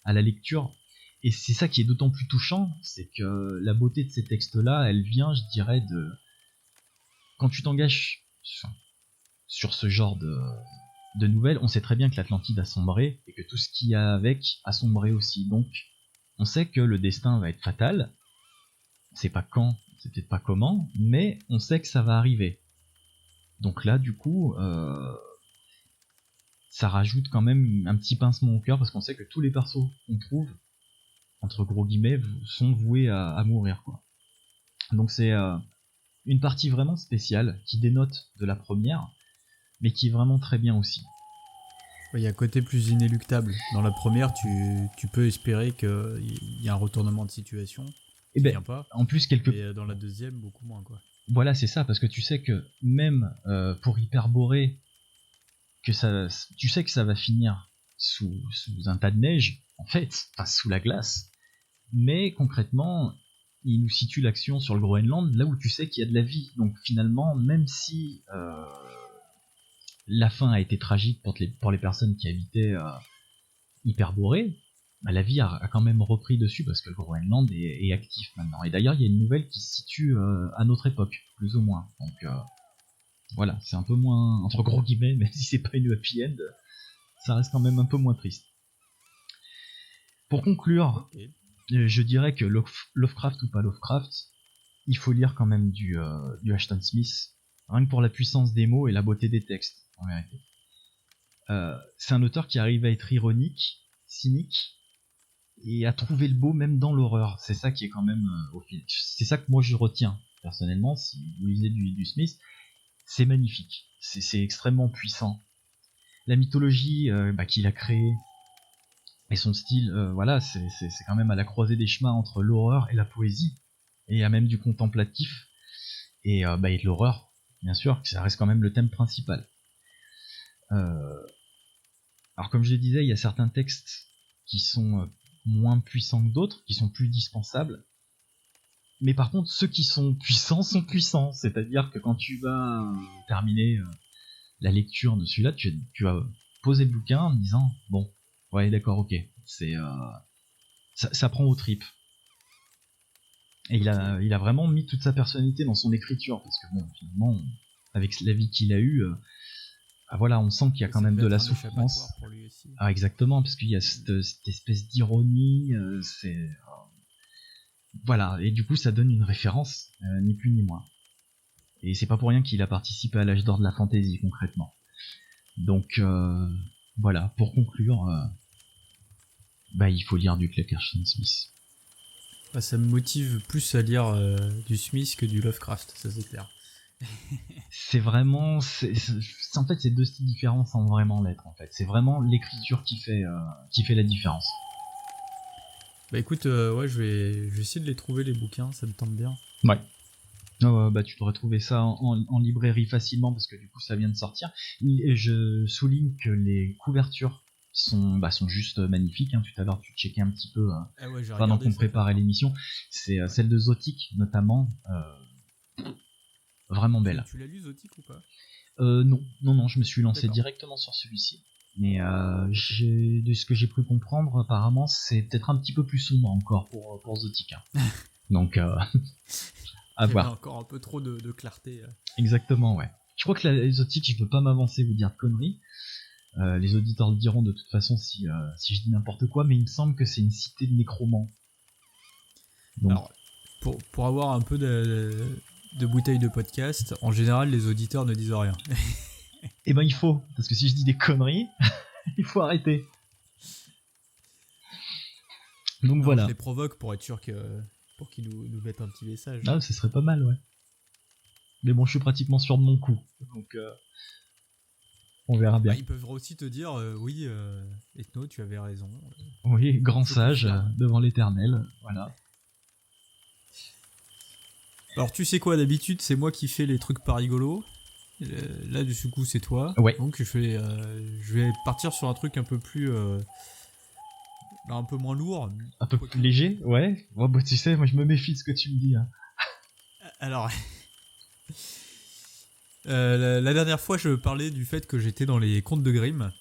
à la lecture. Et c'est ça qui est d'autant plus touchant, c'est que la beauté de ces textes-là, elle vient, je dirais, de... Quand tu t'engages sur ce genre de nouvelles, on sait très bien que l'Atlantide a sombré et que tout ce qu'il y a avec a sombré aussi. Donc, on sait que le destin va être fatal. On sait pas quand, on sait peut-être pas comment, mais on sait que ça va arriver. Donc là, du coup, ça rajoute quand même un petit pincement au cœur parce qu'on sait que tous les persos qu'on trouve, entre gros guillemets, sont voués à mourir, quoi. Donc c'est une partie vraiment spéciale qui dénote de la première, mais qui est vraiment très bien aussi. Il y a un côté plus inéluctable. Dans la première, tu peux espérer qu'il y a un retournement de situation. Et vient pas. En plus, Et dans la deuxième, beaucoup moins, quoi. Voilà, c'est ça, parce que tu sais que même pour hyperborer, tu sais que ça va finir sous un tas de neige, en fait, enfin sous la glace. Mais concrètement, il nous situe l'action sur le Groenland, là où tu sais qu'il y a de la vie. Donc finalement, même si la fin a été tragique pour les personnes qui habitaient Hyperborée, la vie a quand même repris dessus parce que le Groenland est actif maintenant. Et d'ailleurs, il y a une nouvelle qui se situe à notre époque, plus ou moins. Donc voilà, c'est un peu moins, entre gros guillemets, même si c'est pas une happy end, ça reste quand même un peu moins triste. Pour conclure, je dirais que Lovecraft ou pas Lovecraft, il faut lire quand même du Ashton Smith, rien que pour la puissance des mots et la beauté des textes, en vérité. C'est un auteur qui arrive à être ironique, cynique, et à trouver le beau même dans l'horreur. C'est ça qui est quand même c'est ça que moi je retiens personnellement. Si vous lisez du Smith, c'est magnifique, c'est extrêmement puissant. La mythologie qu'il a créée et son style, voilà, c'est quand même à la croisée des chemins entre l'horreur et la poésie, et à même du contemplatif et de l'horreur, bien sûr, ça reste quand même le thème principal. Alors comme je le disais, il y a certains textes qui sont moins puissants que d'autres, qui sont plus dispensables. Mais par contre, ceux qui sont puissants, c'est-à-dire que quand tu vas terminer la lecture de celui-là, tu vas poser le bouquin en disant bon, ouais, d'accord, ok, c'est ça prend aux tripes. Et il a vraiment mis toute sa personnalité dans son écriture, parce que bon, finalement, avec la vie qu'il a eue, voilà, on sent qu'il y a quand même de la souffrance. Pour lui aussi. Ah, exactement, parce qu'il y a cette espèce d'ironie, voilà, et du coup ça donne une référence, ni plus ni moins. Et c'est pas pour rien qu'il a participé à l'âge d'or de la fantasy, concrètement. Donc voilà, pour conclure, il faut lire du Ashton Smith. Ça me motive plus à lire du Smith que du Lovecraft, ça c'est clair. C'est vraiment, en fait c'est deux styles différents sans vraiment l'être, en fait. C'est vraiment l'écriture qui fait la différence. Bah écoute, ouais, je vais essayer de les trouver les bouquins, ça me tente bien. Ouais. Tu devrais trouver ça en librairie facilement parce que du coup ça vient de sortir. Et je souligne que les couvertures sont juste magnifiques. Hein. Tout à l'heure, tu checkais un petit peu Ah ouais, j'ai pendant regardé qu'on ça. préparait l'émission. C'est celle de Zotic, notamment. Vraiment belle. Tu l'as lu, Zotic, ou pas? Non, je me suis lancé D'accord. directement sur celui-ci. Mais de ce que j'ai pu comprendre, apparemment, c'est peut-être un petit peu plus sombre encore pour Zotic. Hein. Donc, à Il y avait voir. encore un peu trop de clarté. Exactement, ouais. Je crois que la Zotic, je peux pas m'avancer, vous dire de conneries. Les auditeurs le diront de toute façon si je dis n'importe quoi, mais il me semble que c'est une cité de nécromants. Donc, Alors, pour avoir un peu de bouteilles de podcast, en général, les auditeurs ne disent rien. eh ben il faut, parce que si je dis des conneries, il faut arrêter. Donc Alors, voilà. je les provoque pour être sûr pour qu'ils nous mettent un petit message. Ah, ce serait pas mal, ouais. Mais bon, je suis pratiquement sûr de mon coup, donc on verra bien. Bah, ils peuvent aussi te dire oui, Ethno, tu avais raison. Oui, grand Je sage confirme. devant l'éternel, voilà. Alors tu sais quoi, d'habitude c'est moi qui fais les trucs pas rigolos. Là du coup c'est toi. Ouais. Donc je vais partir sur un truc un peu plus un peu moins lourd. Un peu plus léger, ouais. Bon, bah, tu sais, moi je me méfie de ce que tu me dis. Hein. Alors la dernière fois je parlais du fait que j'étais dans les contes de Grimm.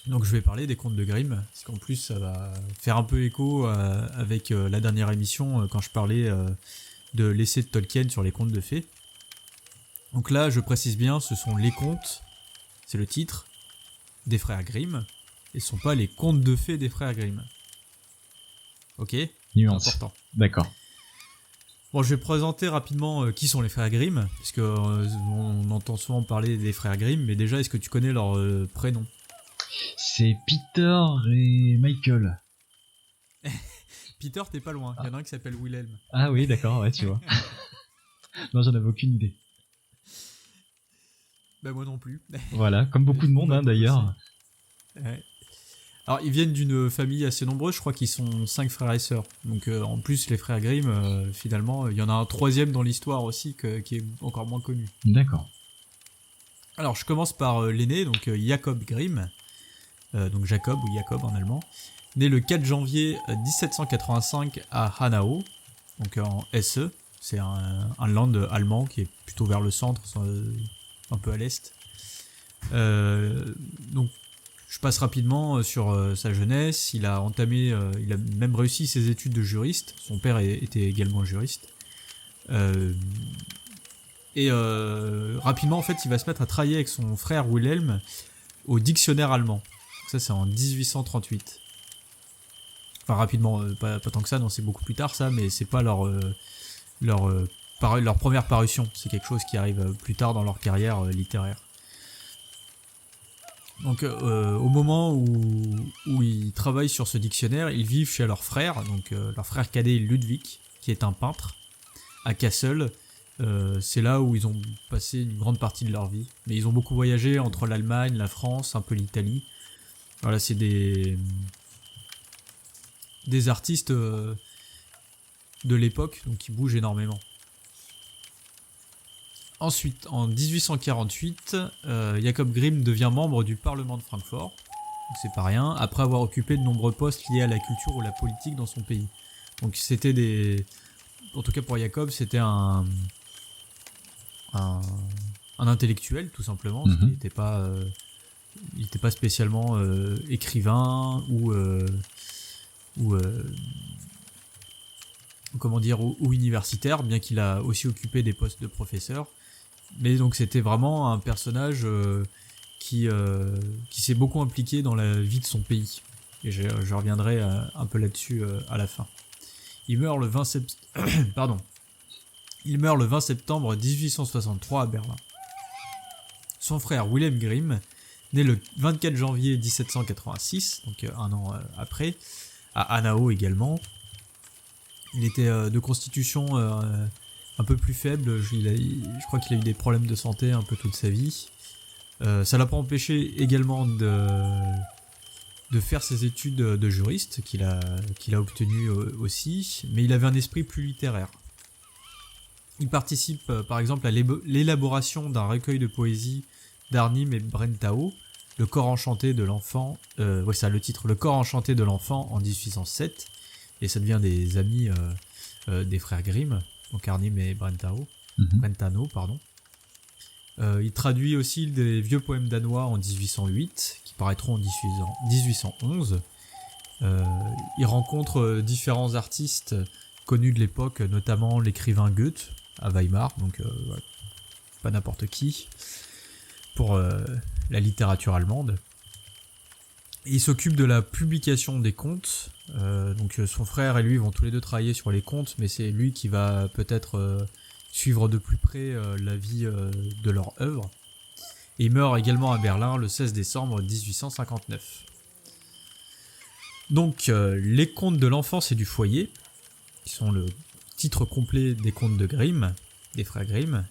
Donc je vais parler des contes de Grimm, parce qu'en plus ça va faire un peu écho avec la dernière émission quand je parlais de l'essai de Tolkien sur les contes de fées. Donc là, je précise bien, ce sont les contes, c'est le titre, des frères Grimm, et ce sont pas les contes de fées des frères Grimm. Ok ? Nuance. Important. D'accord. Bon, je vais présenter rapidement qui sont les frères Grimm, parce que on entend souvent parler des frères Grimm, mais déjà, est-ce que tu connais leur prénom ? C'est Peter et Michael. Peter, t'es pas loin, il y en a un qui s'appelle Wilhelm. Ah oui, d'accord, ouais, tu vois. Non, j'en avais aucune idée. Bah moi non plus. Voilà, comme beaucoup de monde, hein, d'ailleurs. Ouais. Alors, ils viennent d'une famille assez nombreuse, je crois qu'ils sont 5 frères et sœurs. Donc, en plus, les frères Grimm, finalement, il y en a un troisième dans l'histoire aussi qui est encore moins connu. D'accord. Alors, je commence par l'aîné, donc Jacob Grimm, donc Jacob ou Jacob en allemand, né le 4 janvier 1785 à Hanau, donc en SE. C'est un land allemand qui est plutôt vers le centre, un peu à l'est. Donc, je passe rapidement sur sa jeunesse. Il a même réussi ses études de juriste. Son père était également juriste. Rapidement, en fait, il va se mettre à travailler avec son frère Wilhelm au dictionnaire allemand. Donc ça, c'est en 1838. Enfin, rapidement, pas tant que ça, non, c'est beaucoup plus tard ça, mais c'est pas leur première parution. C'est quelque chose qui arrive plus tard dans leur carrière littéraire. Donc au moment où ils travaillent sur ce dictionnaire, ils vivent chez leur frère, donc leur frère cadet Ludwig, qui est un peintre, à Kassel. C'est là où ils ont passé une grande partie de leur vie. Mais ils ont beaucoup voyagé entre l'Allemagne, la France, un peu l'Italie. Voilà, c'est des artistes de l'époque, donc qui bougent énormément. Ensuite, en 1848, Jacob Grimm devient membre du Parlement de Francfort, donc c'est pas rien, après avoir occupé de nombreux postes liés à la culture ou la politique dans son pays. Donc c'était en tout cas pour Jacob, c'était un intellectuel tout simplement, parce qu'il n'était pas spécialement écrivain ou universitaire, bien qu'il a aussi occupé des postes de professeur. Mais donc c'était vraiment un personnage qui s'est beaucoup impliqué dans la vie de son pays. Et je reviendrai un peu là-dessus à la fin. Il meurt le 20 septembre 1863 à Berlin. Son frère Wilhelm Grimm, né le 24 janvier 1786, donc un an après, à Hanau également. Il était de constitution un peu plus faible, je crois qu'il a eu des problèmes de santé un peu toute sa vie. Ça l'a pas empêché également de faire ses études de juriste, qu'il a obtenues aussi, mais il avait un esprit plus littéraire. Il participe par exemple à l'élaboration d'un recueil de poésie d'Arnim et Brentano, Le corps enchanté de l'enfant, ouais, ça, le titre, Le corps enchanté de l'enfant en 1807, et ça devient des amis des frères Grimm, donc Arnim et Brentano, pardon. Il traduit aussi des vieux poèmes danois en 1808, qui paraîtront en 1811. Il rencontre différents artistes connus de l'époque, notamment l'écrivain Goethe à Weimar, donc pas n'importe qui, pour la littérature allemande. Et il s'occupe de la publication des contes, donc son frère et lui vont tous les deux travailler sur les contes, mais c'est lui qui va peut-être suivre de plus près la vie de leur œuvre. Et il meurt également à Berlin le 16 décembre 1859. Donc, les contes de l'enfance et du foyer, qui sont le titre complet des contes de Grimm, des frères Grimm,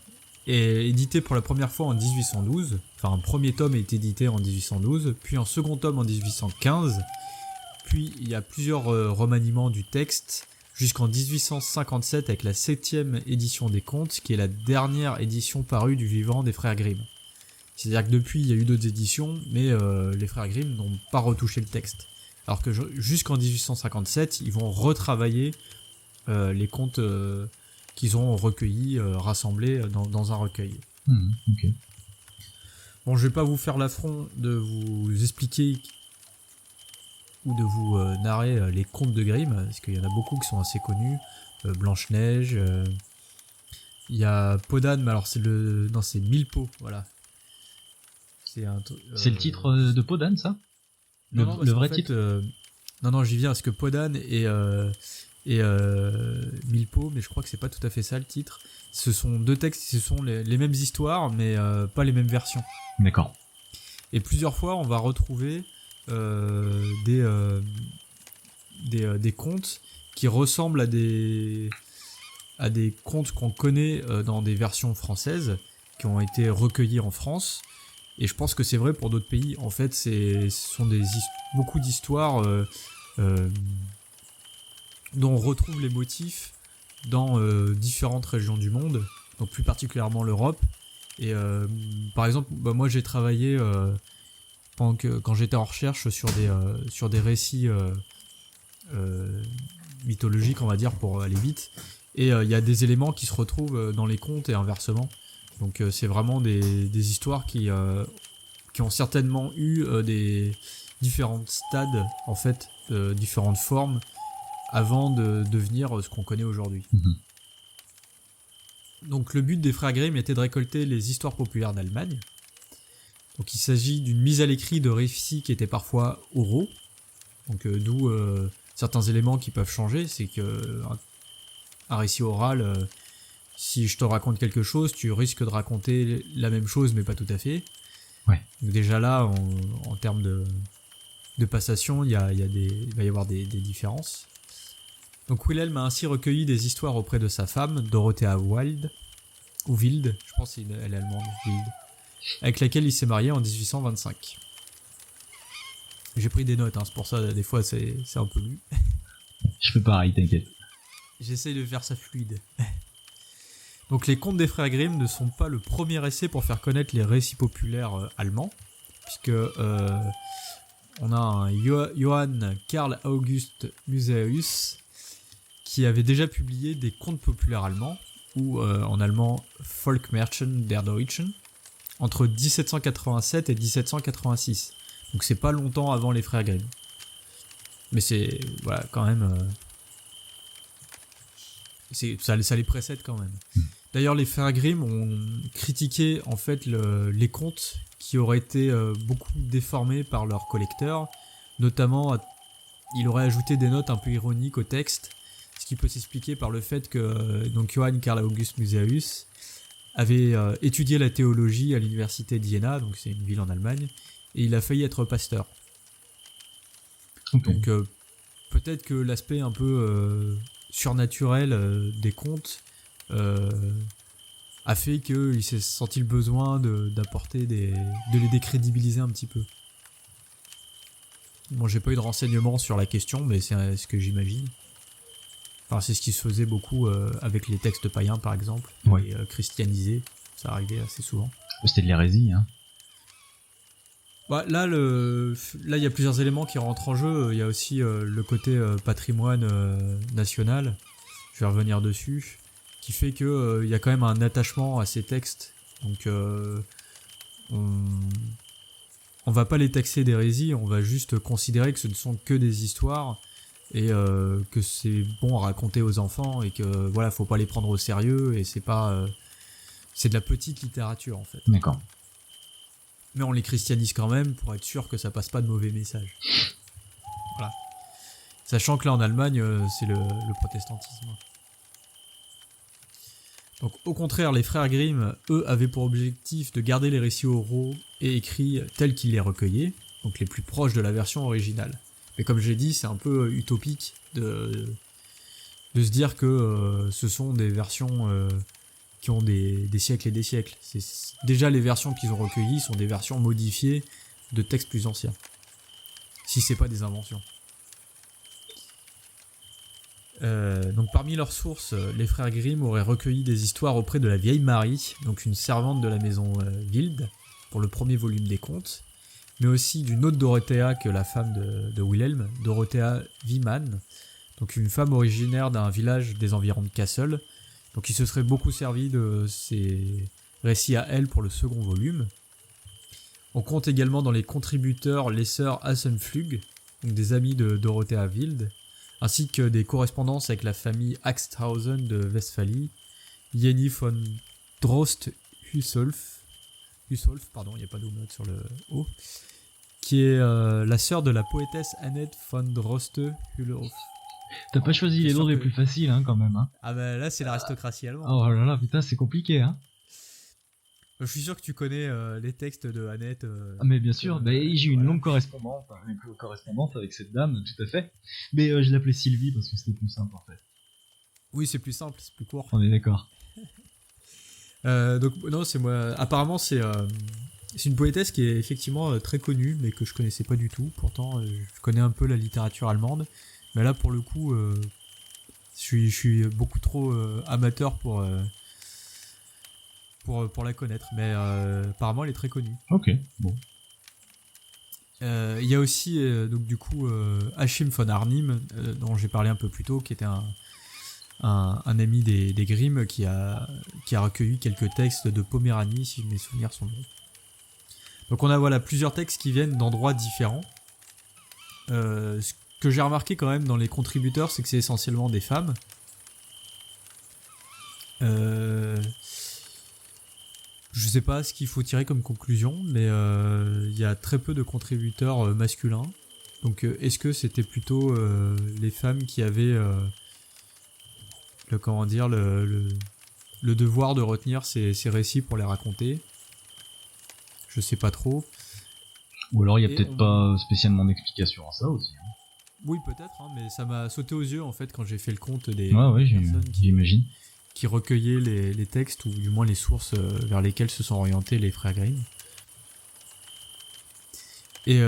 est édité pour la première fois en 1812. Enfin, un premier tome est édité en 1812, puis un second tome en 1815. Puis, il y a plusieurs remaniements du texte, jusqu'en 1857 avec la 7e édition des contes, qui est la dernière édition parue du vivant des frères Grimm. C'est-à-dire que depuis, il y a eu d'autres éditions, mais les frères Grimm n'ont pas retouché le texte. Alors que jusqu'en 1857, ils vont retravailler les contes qu'ils ont recueillis, rassemblés dans un recueil. Ok. Bon, je vais pas vous faire l'affront de vous expliquer ou de vous narrer les contes de Grimm, parce qu'il y en a beaucoup qui sont assez connus. Blanche-Neige, il y a Podane, mais alors c'est Mille-Pots, voilà. C'est le titre de Podane, ça? Le vrai titre? Non, j'y viens, parce que Podane et Mille-Pots, mais je crois que c'est pas tout à fait ça le titre. Ce sont deux textes, ce sont les mêmes histoires, mais pas les mêmes versions. D'accord. Et plusieurs fois, on va retrouver des contes qui ressemblent à des contes qu'on connaît dans des versions françaises qui ont été recueillis en France, et je pense que c'est vrai pour d'autres pays. En fait, ce sont beaucoup d'histoires dont on retrouve les motifs dans différentes régions du monde, donc plus particulièrement l'Europe. Et par exemple, moi j'ai travaillé quand j'étais en recherche sur des récits mythologiques, on va dire, pour aller vite, et il y a des éléments qui se retrouvent dans les contes et inversement. Donc c'est vraiment des histoires qui ont certainement eu des différents stades, en fait, différentes formes, avant de devenir ce qu'on connaît aujourd'hui. Donc le but des frères Grimm était de récolter les histoires populaires d'Allemagne. Donc il s'agit d'une mise à l'écrit de récits qui étaient parfois oraux, donc d'où certains éléments qui peuvent changer. C'est que un récit oral, si je te raconte quelque chose, tu risques de raconter la même chose, mais pas tout à fait. Ouais. Donc déjà là, en termes de passation, il va y avoir des différences. Donc Wilhelm a ainsi recueilli des histoires auprès de sa femme, Dorothea Wild, je pense qu'elle est allemande, Wild, avec laquelle il s'est marié en 1825. J'ai pris des notes, c'est pour ça, des fois c'est un peu lu. Je fais pareil, t'inquiète. J'essaye de faire ça fluide. Donc les contes des frères Grimm ne sont pas le premier essai pour faire connaître les récits populaires allemands, puisque on a un Johann Karl August Musaeus qui avait déjà publié des contes populaires allemands, ou en allemand Volksmärchen der Deutschen, entre 1787 et 1786. Donc c'est pas longtemps avant les frères Grimm. Mais c'est, voilà, quand même... ça les précède quand même. D'ailleurs, les frères Grimm ont critiqué en fait les contes qui auraient été beaucoup déformés par leurs collecteurs. Notamment, il aurait ajouté des notes un peu ironiques au texte, ce qui peut s'expliquer par le fait que donc Johann Karl August Musaeus avait étudié la théologie à l'université d'Iéna, donc c'est une ville en Allemagne, et il a failli être pasteur. Okay. Donc peut-être que l'aspect un peu surnaturel des contes a fait qu'il s'est senti le besoin de les décrédibiliser un petit peu. Bon, j'ai pas eu de renseignements sur la question, mais c'est ce que j'imagine. Enfin, c'est ce qui se faisait beaucoup avec les textes païens, par exemple, ouais. Et christianisés, ça arrivait assez souvent. C'était de l'hérésie, hein. Bah, là, il y a plusieurs éléments qui rentrent en jeu. Il y a aussi le côté patrimoine national. Je vais revenir dessus. Qui fait que il y a quand même un attachement à ces textes. Donc, on va pas les taxer d'hérésie. On va juste considérer que ce ne sont que des histoires et que c'est bon à raconter aux enfants et que voilà, faut pas les prendre au sérieux et c'est pas, c'est de la petite littérature en fait. D'accord. Mais on les christianise quand même pour être sûr que ça passe pas de mauvais messages. Voilà. Sachant que là en Allemagne, c'est le protestantisme. Donc au contraire, les frères Grimm, eux, avaient pour objectif de garder les récits oraux et écrits tels qu'ils les recueillaient, donc les plus proches de la version originale. Mais comme j'ai dit, c'est un peu utopique de se dire que ce sont des versions qui ont des siècles et des siècles. Déjà, les versions qu'ils ont recueillies sont des versions modifiées de textes plus anciens. Si c'est pas des inventions. Donc parmi leurs sources, les frères Grimm auraient recueilli des histoires auprès de la vieille Marie, donc une servante de la maison Wild, pour le premier volume des contes, mais aussi d'une autre Dorothea que la femme de Wilhelm, Dorothea Wiemann, donc une femme originaire d'un village des environs de Kassel. Donc il se serait beaucoup servi de ces récits à elle pour le second volume. On compte également dans les contributeurs les sœurs Hassenflug, donc des amies de Dorothea Wild, ainsi que des correspondances avec la famille Axthausen de Westphalie, Jenny von Drost-Hussolf, pardon, il n'y a pas d'oumlaut sur le O, qui est la sœur de la poétesse Annette von Droste-Hussolf. T'as pas choisi les noms les plus faciles, hein, quand même, hein. Ah bah là, c'est l'aristocratie allemande. Oh là là, putain, c'est compliqué, hein. Je suis sûr que tu connais les textes de Annette. Ah, mais bien sûr, j'ai eu une longue correspondance avec cette dame, tout à fait. Mais je l'appelais Sylvie parce que c'était plus simple, en fait. Oui, c'est plus simple, c'est plus court. On est d'accord. Donc non, c'est moi. Apparemment, c'est une poétesse qui est effectivement très connue, mais que je connaissais pas du tout. Pourtant, je connais un peu la littérature allemande, mais là, pour le coup, je suis beaucoup trop amateur pour la connaître. Mais apparemment, elle est très connue. Ok, bon. Il y a aussi donc du coup Achim von Arnim, dont j'ai parlé un peu plus tôt, qui était un ami des Grimm qui a recueilli quelques textes de Poméranie, si mes souvenirs sont bons. Donc on a voilà plusieurs textes qui viennent d'endroits différents. Ce que j'ai remarqué quand même dans les contributeurs, c'est que c'est essentiellement des femmes. Je sais pas ce qu'il faut tirer comme conclusion, mais il y a très peu de contributeurs masculins. Donc est-ce que c'était plutôt les femmes qui avaient le devoir de retenir ces récits pour les raconter? Je sais pas trop. Ou alors il y a peut-être pas spécialement d'explication à ça aussi. Hein. Oui, peut-être, hein, mais ça m'a sauté aux yeux en fait quand j'ai fait le compte des personnes j'imagine. Qui recueillaient les textes, ou du moins les sources vers lesquelles se sont orientés les frères Grimm. Et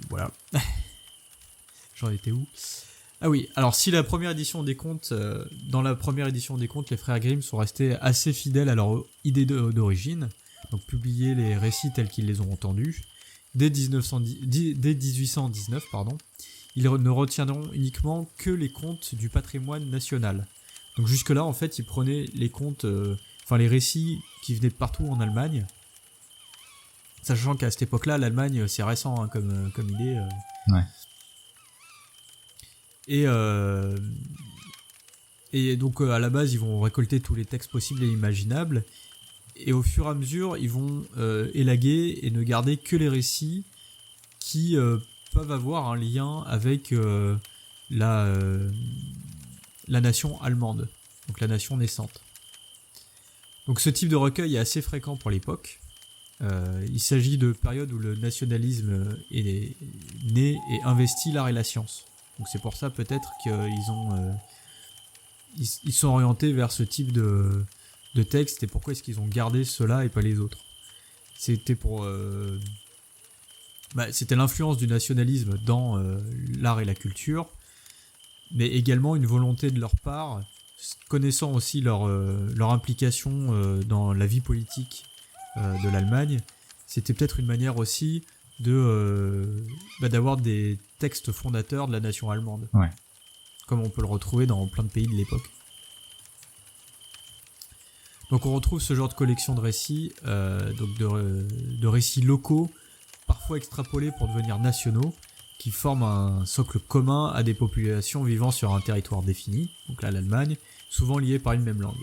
voilà. J'en étais où? Ah oui, alors si la première édition des contes, dans la première édition des contes, les frères Grimm sont restés assez fidèles à leur idée d'origine, donc publier les récits tels qu'ils les ont entendus, dès 1819, ils ne retiendront uniquement que les contes du patrimoine national. Donc jusque-là, en fait, ils prenaient les contes, les récits qui venaient de partout en Allemagne, sachant qu'à cette époque-là, l'Allemagne, c'est récent hein, comme idée. Ouais. Et donc à la base, ils vont récolter tous les textes possibles et imaginables, et au fur et à mesure, ils vont élaguer et ne garder que les récits qui peuvent avoir un lien avec la nation allemande, donc la nation naissante. Donc ce type de recueil est assez fréquent pour l'époque. Il s'agit de périodes où le nationalisme est né et investit l'art et la science. Donc c'est pour ça peut-être qu'ils sont orientés vers ce type de texte, et pourquoi est-ce qu'ils ont gardé ceux-là et pas les autres. C'était c'était l'influence du nationalisme dans l'art et la culture, mais également une volonté de leur part, connaissant aussi leur implication dans la vie politique de l'Allemagne, c'était peut-être une manière aussi d'avoir des textes fondateurs de la nation allemande. Ouais. Comme on peut le retrouver dans plein de pays de l'époque. Donc on retrouve ce genre de collection de récits, donc de récits locaux, parfois extrapolés pour devenir nationaux, qui forment un socle commun à des populations vivant sur un territoire défini, donc là l'Allemagne, souvent liées par une même langue.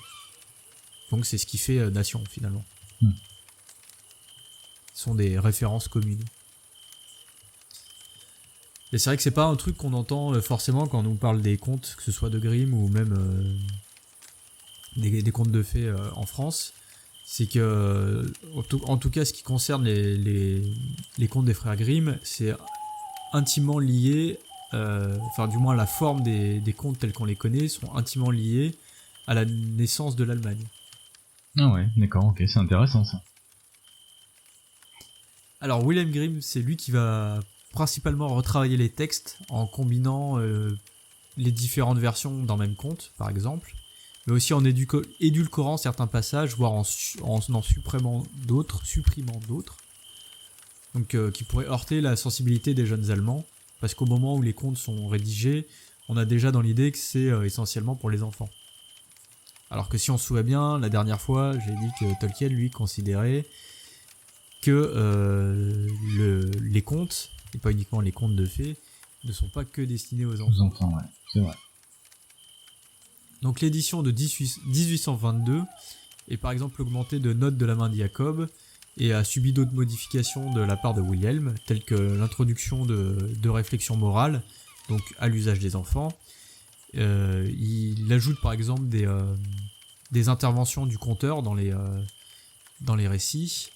Donc c'est ce qui fait nation finalement. Ce sont des références communes. Et c'est vrai que c'est pas un truc qu'on entend forcément quand on nous parle des contes, que ce soit de Grimm ou même des contes de fées en France. C'est que, en tout cas, ce qui concerne les contes des frères Grimm, c'est intimement lié, enfin du moins la forme des contes tels qu'on les connaît, sont intimement liés à la naissance de l'Allemagne. Ah ouais, d'accord, ok, c'est intéressant ça. Alors Wilhelm Grimm, c'est lui qui va principalement retravailler les textes en combinant les différentes versions d'un même conte, par exemple, mais aussi en édulcorant certains passages, voire en supprimant d'autres, donc qui pourraient heurter la sensibilité des jeunes Allemands, parce qu'au moment où les contes sont rédigés, on a déjà dans l'idée que c'est essentiellement pour les enfants. Alors que si on se souvient bien, la dernière fois, j'ai dit que Tolkien, lui, considérait que les contes, et pas uniquement les contes de fées, ne sont pas que destinés aux enfants. Aux enfants, ouais, c'est vrai. Donc l'édition de 1822 est par exemple augmentée de notes de la main de Jacob et a subi d'autres modifications de la part de Wilhelm, telles que l'introduction de réflexions morales, donc à l'usage des enfants. Il ajoute par exemple des interventions du conteur dans les récits.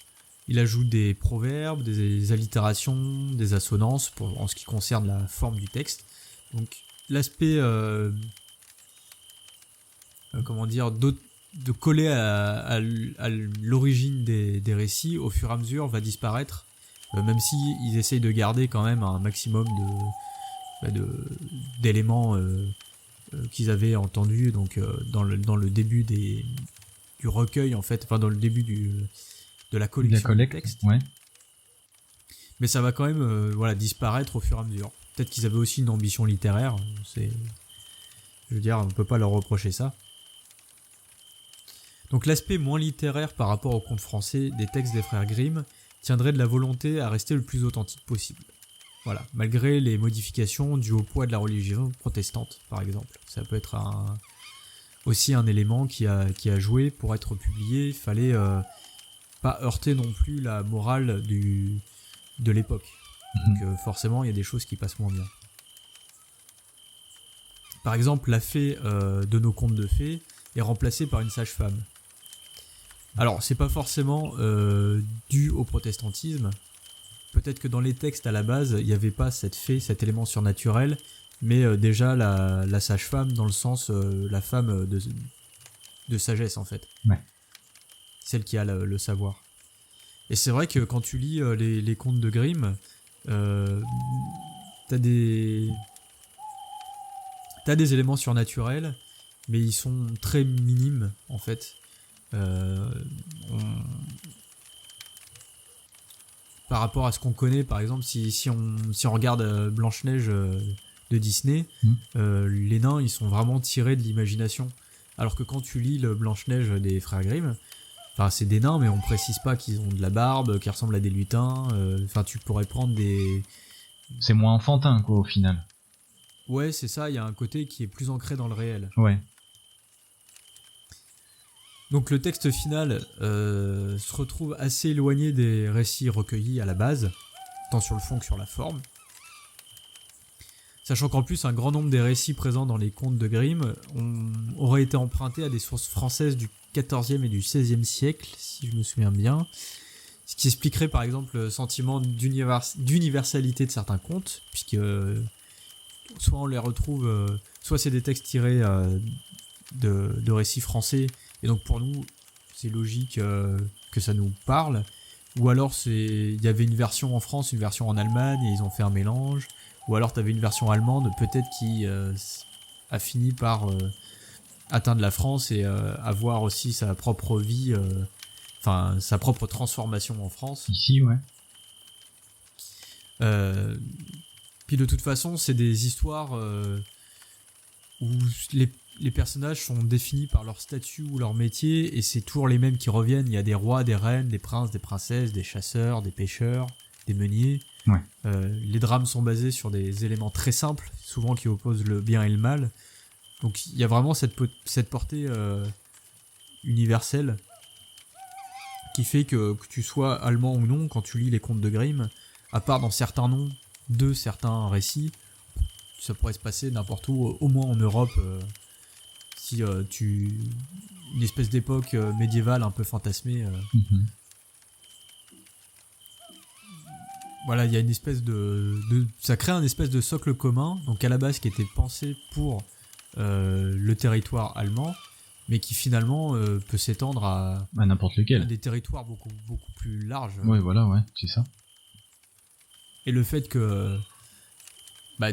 Il ajoute des proverbes, des allitérations, des assonances en ce qui concerne la forme du texte. Donc l'aspect de coller à l'origine des récits au fur et à mesure va disparaître, même si ils essayent de garder quand même un maximum d'éléments qu'ils avaient entendus donc dans le début du recueil en fait, enfin dans le début de la collection de textes. Ouais. Mais ça va quand même disparaître au fur et à mesure. Peut-être qu'ils avaient aussi une ambition littéraire, je veux dire, on peut pas leur reprocher ça. Donc l'aspect moins littéraire par rapport au conte français des textes des frères Grimm tiendrait de la volonté à rester le plus authentique possible. Voilà, malgré les modifications dues au poids de la religion protestante, par exemple. Ça peut être aussi un élément qui a joué pour être publié. Il fallait pas heurter non plus la morale de l'époque. Donc forcément, il y a des choses qui passent moins bien. Par exemple, la fée de nos contes de fées est remplacée par une sage-femme. Alors, c'est pas forcément dû au protestantisme. Peut-être que dans les textes à la base, il n'y avait pas cette fée, cet élément surnaturel, mais déjà la sage-femme dans le sens la femme de sagesse en fait. Ouais. Celle qui a le savoir. Et c'est vrai que quand tu lis les contes de Grimm, t'as des éléments surnaturels, mais ils sont très minimes en fait. Par rapport à ce qu'on connaît, par exemple, si on regarde Blanche-Neige de Disney, les nains ils sont vraiment tirés de l'imagination. Alors que quand tu lis le Blanche-Neige des frères Grimm, enfin c'est des nains, mais on précise pas qu'ils ont de la barbe, qu'ils ressemblent à des lutins. Enfin, tu pourrais prendre des. C'est moins enfantin quoi au final. Ouais, c'est ça. Il y a un côté qui est plus ancré dans le réel. Ouais. Donc le texte final se retrouve assez éloigné des récits recueillis à la base, tant sur le fond que sur la forme. Sachant qu'en plus, un grand nombre des récits présents dans les contes de Grimm auraient été empruntés à des sources françaises du XIVe et du XVIe siècle, si je me souviens bien. Ce qui expliquerait par exemple le sentiment d'universalité de certains contes, puisque soit on les retrouve, soit c'est des textes tirés de récits français, et donc pour nous, c'est logique que ça nous parle. Ou alors il y avait une version en France, une version en Allemagne, et ils ont fait un mélange. Ou alors tu avais une version allemande, peut-être qui a fini par atteindre la France et avoir aussi sa propre vie enfin sa propre transformation en France. Ici, ouais. Puis de toute façon, c'est des histoires où les personnages sont définis par leur statut ou leur métier, et c'est toujours les mêmes qui reviennent. Il y a des rois, des reines, des princes, des princesses, des chasseurs, des pêcheurs, des meuniers. Ouais. Les drames sont basés sur des éléments très simples, souvent qui opposent le bien et le mal. Donc il y a vraiment cette portée universelle qui fait que tu sois allemand ou non, quand tu lis les contes de Grimm, à part dans certains noms de certains récits, ça pourrait se passer n'importe où, au moins en Europe, si une espèce d'époque médiévale un peu fantasmée. Voilà, il y a une espèce ça crée un espèce de socle commun, donc à la base qui était pensé pour le territoire allemand, mais qui finalement peut s'étendre à n'importe lequel. À des territoires beaucoup plus larges. Ouais, voilà, ouais, c'est ça. Et le fait que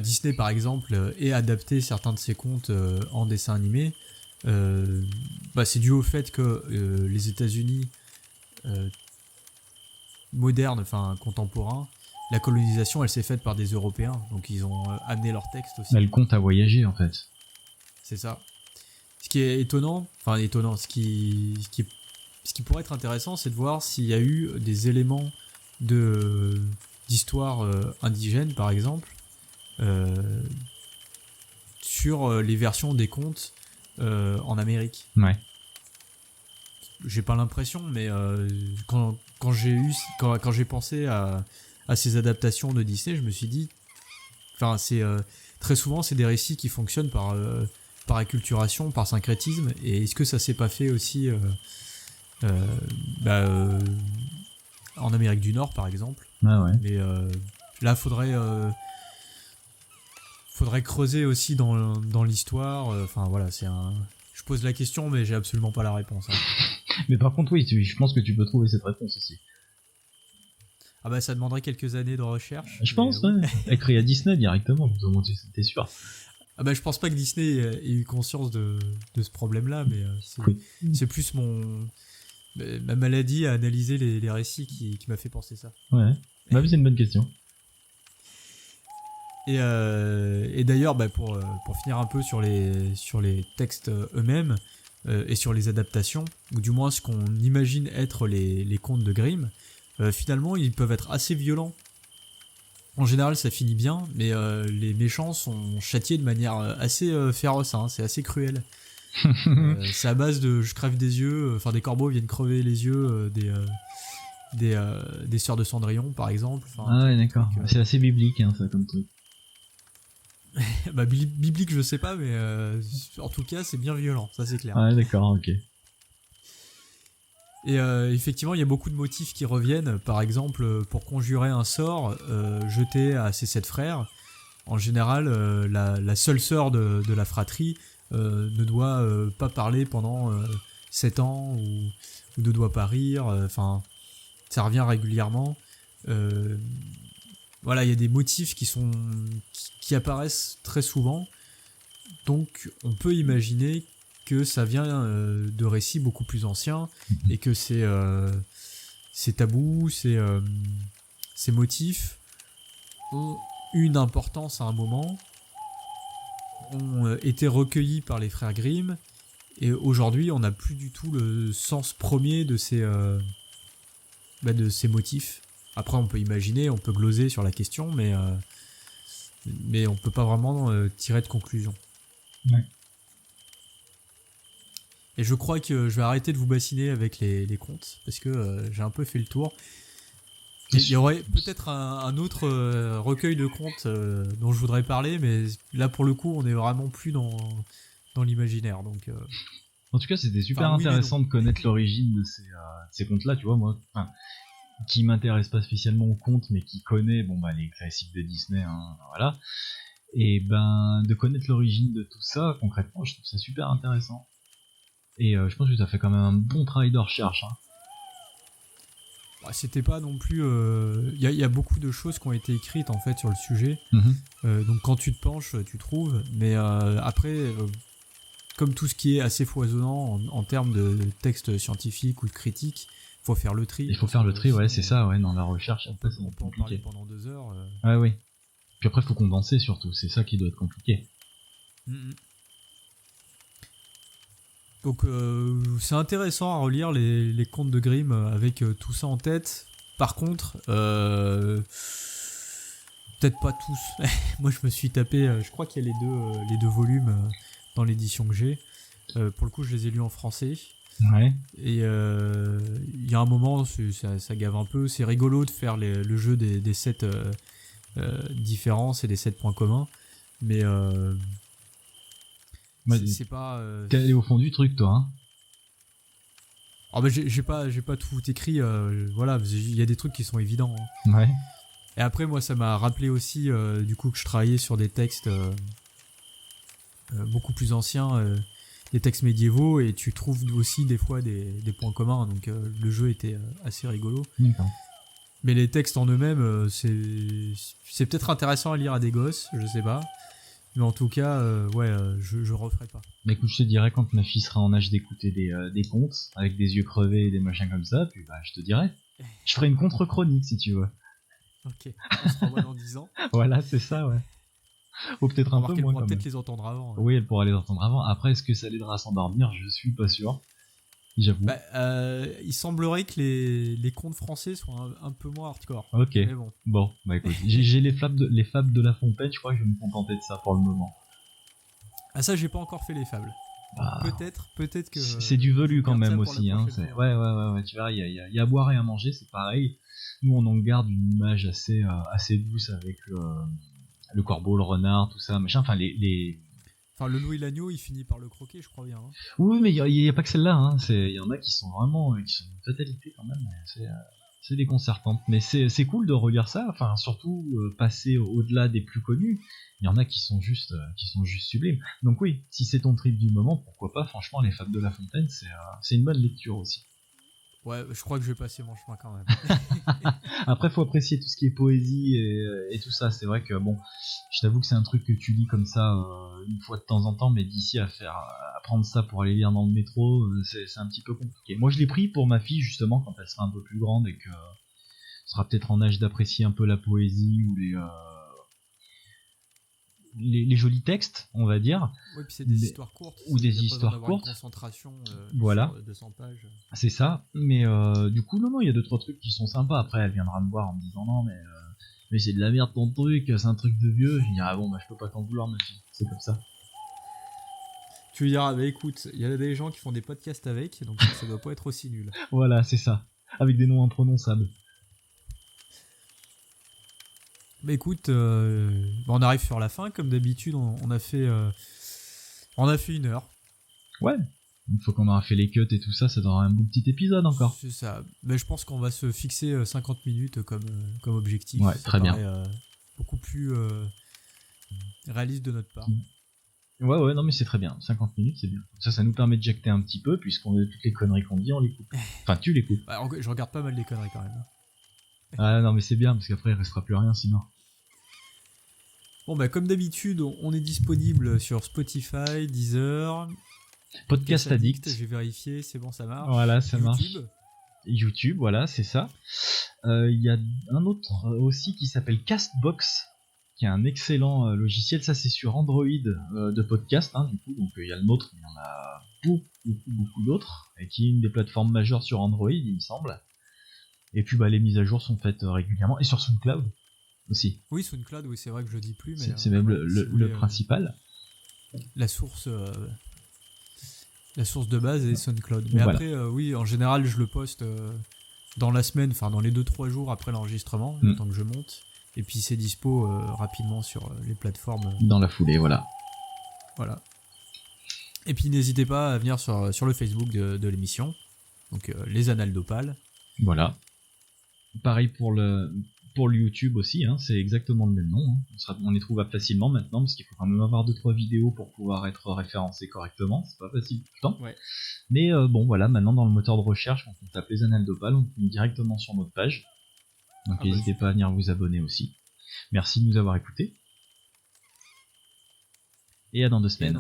Disney, par exemple, ait adapté certains de ses contes en dessin animé, c'est dû au fait que les États-Unis modernes, enfin contemporains, la colonisation, elle s'est faite par des Européens, donc ils ont amené leur texte aussi. Le conte a voyagé, en fait. C'est ça. Ce qui est étonnant, ce qui pourrait être intéressant, c'est de voir s'il y a eu des éléments d'histoire indigène, par exemple, sur les versions des contes en Amérique. Ouais. J'ai pas l'impression, mais quand j'ai pensé à ces adaptations de Disney, je me suis dit, très souvent c'est des récits qui fonctionnent par acculturation, par syncrétisme, et est-ce que ça s'est pas fait aussi en Amérique du Nord, par exemple. Ah ouais. Mais là, faudrait creuser aussi dans l'histoire. Voilà, je pose la question, mais j'ai absolument pas la réponse. Hein. Mais par contre, oui, je pense que tu peux trouver cette réponse aussi. Ah ça demanderait quelques années de recherche. Je pense, ouais. Écrit à Disney directement, t'es sûr. Je pense pas que Disney ait eu conscience de ce problème-là, mais c'est plus ma maladie à analyser les récits qui m'a fait penser ça. Ouais, c'est une bonne question. Et d'ailleurs, pour finir un peu sur les textes eux-mêmes et sur les adaptations, ou du moins ce qu'on imagine être les contes de Grimm, finalement ils peuvent être assez violents. En général ça finit bien, mais les méchants sont châtiés de manière assez féroce, hein, c'est assez cruel. C'est à base de je crève des yeux, des corbeaux viennent crever les yeux des sœurs de Cendrillon par exemple. Ah ouais, d'accord. C'est assez biblique, hein, ça, comme truc. Biblique je sais pas, mais en tout cas c'est bien violent, ça c'est clair. Ouais, d'accord, ok. Et effectivement il y a beaucoup de motifs qui reviennent. Par exemple, pour conjurer un sort jeté à ses 7 frères, en général la seule sœur de la fratrie ne doit pas parler pendant 7 ans ou ne doit pas rire, ça revient régulièrement. Voilà, il y a des motifs qui apparaissent très souvent, donc on peut imaginer que ça vient de récits beaucoup plus anciens et que ces tabous, ces motifs ont une importance à un moment, ont été recueillis par les frères Grimm, et aujourd'hui on n'a plus du tout le sens premier de ces motifs. Après on peut imaginer, on peut gloser sur la question, mais on peut pas vraiment tirer de conclusion. Ouais. Et je crois que je vais arrêter de vous bassiner avec les contes, parce que j'ai un peu fait le tour. Il y aurait peut-être un autre recueil de contes dont je voudrais parler, mais là pour le coup on est vraiment plus dans l'imaginaire. Donc, en tout cas c'était super intéressant de connaître l'origine de ces contes-là, tu vois, moi, qui m'intéresse pas spécialement aux contes, mais qui connaît les classiques de Disney, hein, voilà. Et de connaître l'origine de tout ça, concrètement, je trouve ça super intéressant. Et je pense que ça fait quand même un bon travail de recherche. Hein. C'était pas non plus... Il y a beaucoup de choses qui ont été écrites en fait sur le sujet. Donc quand tu te penches, tu trouves. Mais après, comme tout ce qui est assez foisonnant en termes de textes scientifiques ou de critiques, faut faire le tri. Il faut faire le tri, ouais, c'est ça, ouais, dans la recherche. Après, c'est On peut en parler pendant 2 heures. Ouais, oui. Puis après, il faut condenser surtout, c'est ça qui doit être compliqué. Donc c'est intéressant à relire les contes de Grimm avec tout ça en tête. Par contre, peut-être pas tous. Moi je me suis tapé, je crois qu'il y a les deux volumes dans l'édition que j'ai. Pour le coup je les ai lus en français. Ouais. Et il y a un moment, ça gave un peu. C'est rigolo de faire le jeu des 7 différences et des 7 points communs. Mais c'est pas... T'es allé au fond du truc, toi, hein. Alors, bah, j'ai pas tout écrit. Voilà, il y a des trucs qui sont évidents. Hein. Ouais. Et après, moi, ça m'a rappelé aussi, du coup, que je travaillais sur des textes beaucoup plus anciens, des textes médiévaux, et tu trouves aussi des fois des points communs. Donc, le jeu était assez rigolo. D'accord. Mais les textes en eux-mêmes, c'est peut-être intéressant à lire à des gosses, je sais pas. Mais en tout cas, je referai pas. Mais écoute, je te dirai quand ma fille sera en âge d'écouter des contes, avec des yeux crevés et des machins comme ça, puis bah je te dirai. Je ferai une contre-chronique si tu veux. Ok, on se revoit dans 10 ans. Voilà, c'est ça, ouais. Ou peut-être un peu moins. Elle pourra quand peut-être même. les entendre avant. Oui, elle pourra les entendre avant. Après, est-ce que ça l'aidera à s'endormir? Je suis pas sûr. J'avoue. Bah, il semblerait que les contes français soient un peu moins hardcore. Ok. Mais bon, bah écoute, j'ai les fables de La Fontaine, je crois que je vais me contenter de ça pour le moment. Ah ça, j'ai pas encore fait les fables. Bah, peut-être que... c'est du velu quand même aussi, hein. fois. Ouais, tu vois, il y a à boire et à manger, c'est pareil. Nous, on en garde une image assez douce avec le corbeau, le renard, tout ça, machin. Enfin, Enfin, le loup et l'agneau, il finit par le croquer, je crois bien. Hein. Oui, mais il y a pas que celle-là, hein. Il y en a qui sont vraiment, qui sont une fatalité quand même. C'est déconcertant. Mais c'est cool de relire ça. Enfin, surtout passer au-delà des plus connus. Il y en a qui sont juste sublimes. Donc oui, si c'est ton trip du moment, pourquoi pas. Franchement, les Fables de La Fontaine, c'est une bonne lecture aussi. Ouais, je crois que je vais passer mon chemin quand même. Après, faut apprécier tout ce qui est poésie et tout ça. C'est vrai que bon, je t'avoue que c'est un truc que tu lis comme ça une fois de temps en temps, mais d'ici à prendre ça pour aller lire dans le métro, c'est un petit peu compliqué. Moi, je l'ai pris pour ma fille justement quand elle sera un peu plus grande et que sera peut-être en âge d'apprécier un peu la poésie ou les jolis textes, on va dire. Oui, puis c'est des histoires courtes. Ou des histoires courtes. Une concentration voilà. sur 200 pages. C'est ça. Mais du coup, non, il y a 2-3 trucs qui sont sympas. Après, elle viendra me voir en me disant non, mais c'est de la merde ton truc, c'est un truc de vieux. Je dirais, ah bon, bah je peux pas t'en vouloir, ma fille. C'est comme ça. Tu lui diras, bah écoute, il y a des gens qui font des podcasts avec, donc ça doit pas être aussi nul. Voilà, c'est ça. Avec des noms imprononçables. Bah écoute, on arrive sur la fin, comme d'habitude, on a fait 1 heure. Ouais. Une fois qu'on aura fait les cuts et tout ça, ça donnera un bon petit épisode encore. C'est ça. Mais je pense qu'on va se fixer 50 minutes comme objectif. Ouais, ça très paraît, bien. Beaucoup plus réaliste de notre part. Ouais, non mais c'est très bien. 50 minutes, c'est bien. Ça nous permet de jacter un petit peu, puisqu'on a toutes les conneries qu'on dit, on les coupe. Enfin, tu les coupes. Bah, je regarde pas mal les conneries quand même. Ah non mais c'est bien, parce qu'après il restera plus rien sinon. Bon bah comme d'habitude, on est disponible sur Spotify, Deezer, Podcast Addict. J'ai vérifié, c'est bon, ça marche. Voilà, ça marche. YouTube, voilà, c'est ça. Il y a un autre aussi qui s'appelle Castbox, qui est un excellent logiciel. Ça, c'est sur Android de podcast, hein, du coup. Donc il y a le nôtre, mais il y en a beaucoup d'autres, et qui est une des plateformes majeures sur Android, il me semble. Et puis bah les mises à jour sont faites régulièrement, et sur SoundCloud aussi. Oui, SoundCloud, oui, c'est vrai que je le dis plus, mais c'est même le principal. La source de base est SoundCloud. Mais voilà. Après, oui, en général, je le poste dans la semaine, enfin dans les 2-3 jours après l'enregistrement, le temps que je monte. Et puis c'est dispo rapidement sur les plateformes. Dans la foulée, voilà. Voilà. Et puis n'hésitez pas à venir sur le Facebook de l'émission. Donc les Annales d'Opale. Voilà. Pareil pour le YouTube aussi, hein, c'est exactement le même nom. Hein. On les trouve facilement maintenant, parce qu'il faut quand même avoir 2-3 vidéos pour pouvoir être référencé correctement. C'est pas facile tout le temps. Ouais. Mais bon, voilà, maintenant dans le moteur de recherche, quand on tape les Annales d'Opale, on tombe directement sur notre page. Donc n'hésitez pas à venir vous abonner aussi. Merci de nous avoir écoutés. Et à dans 2 semaines.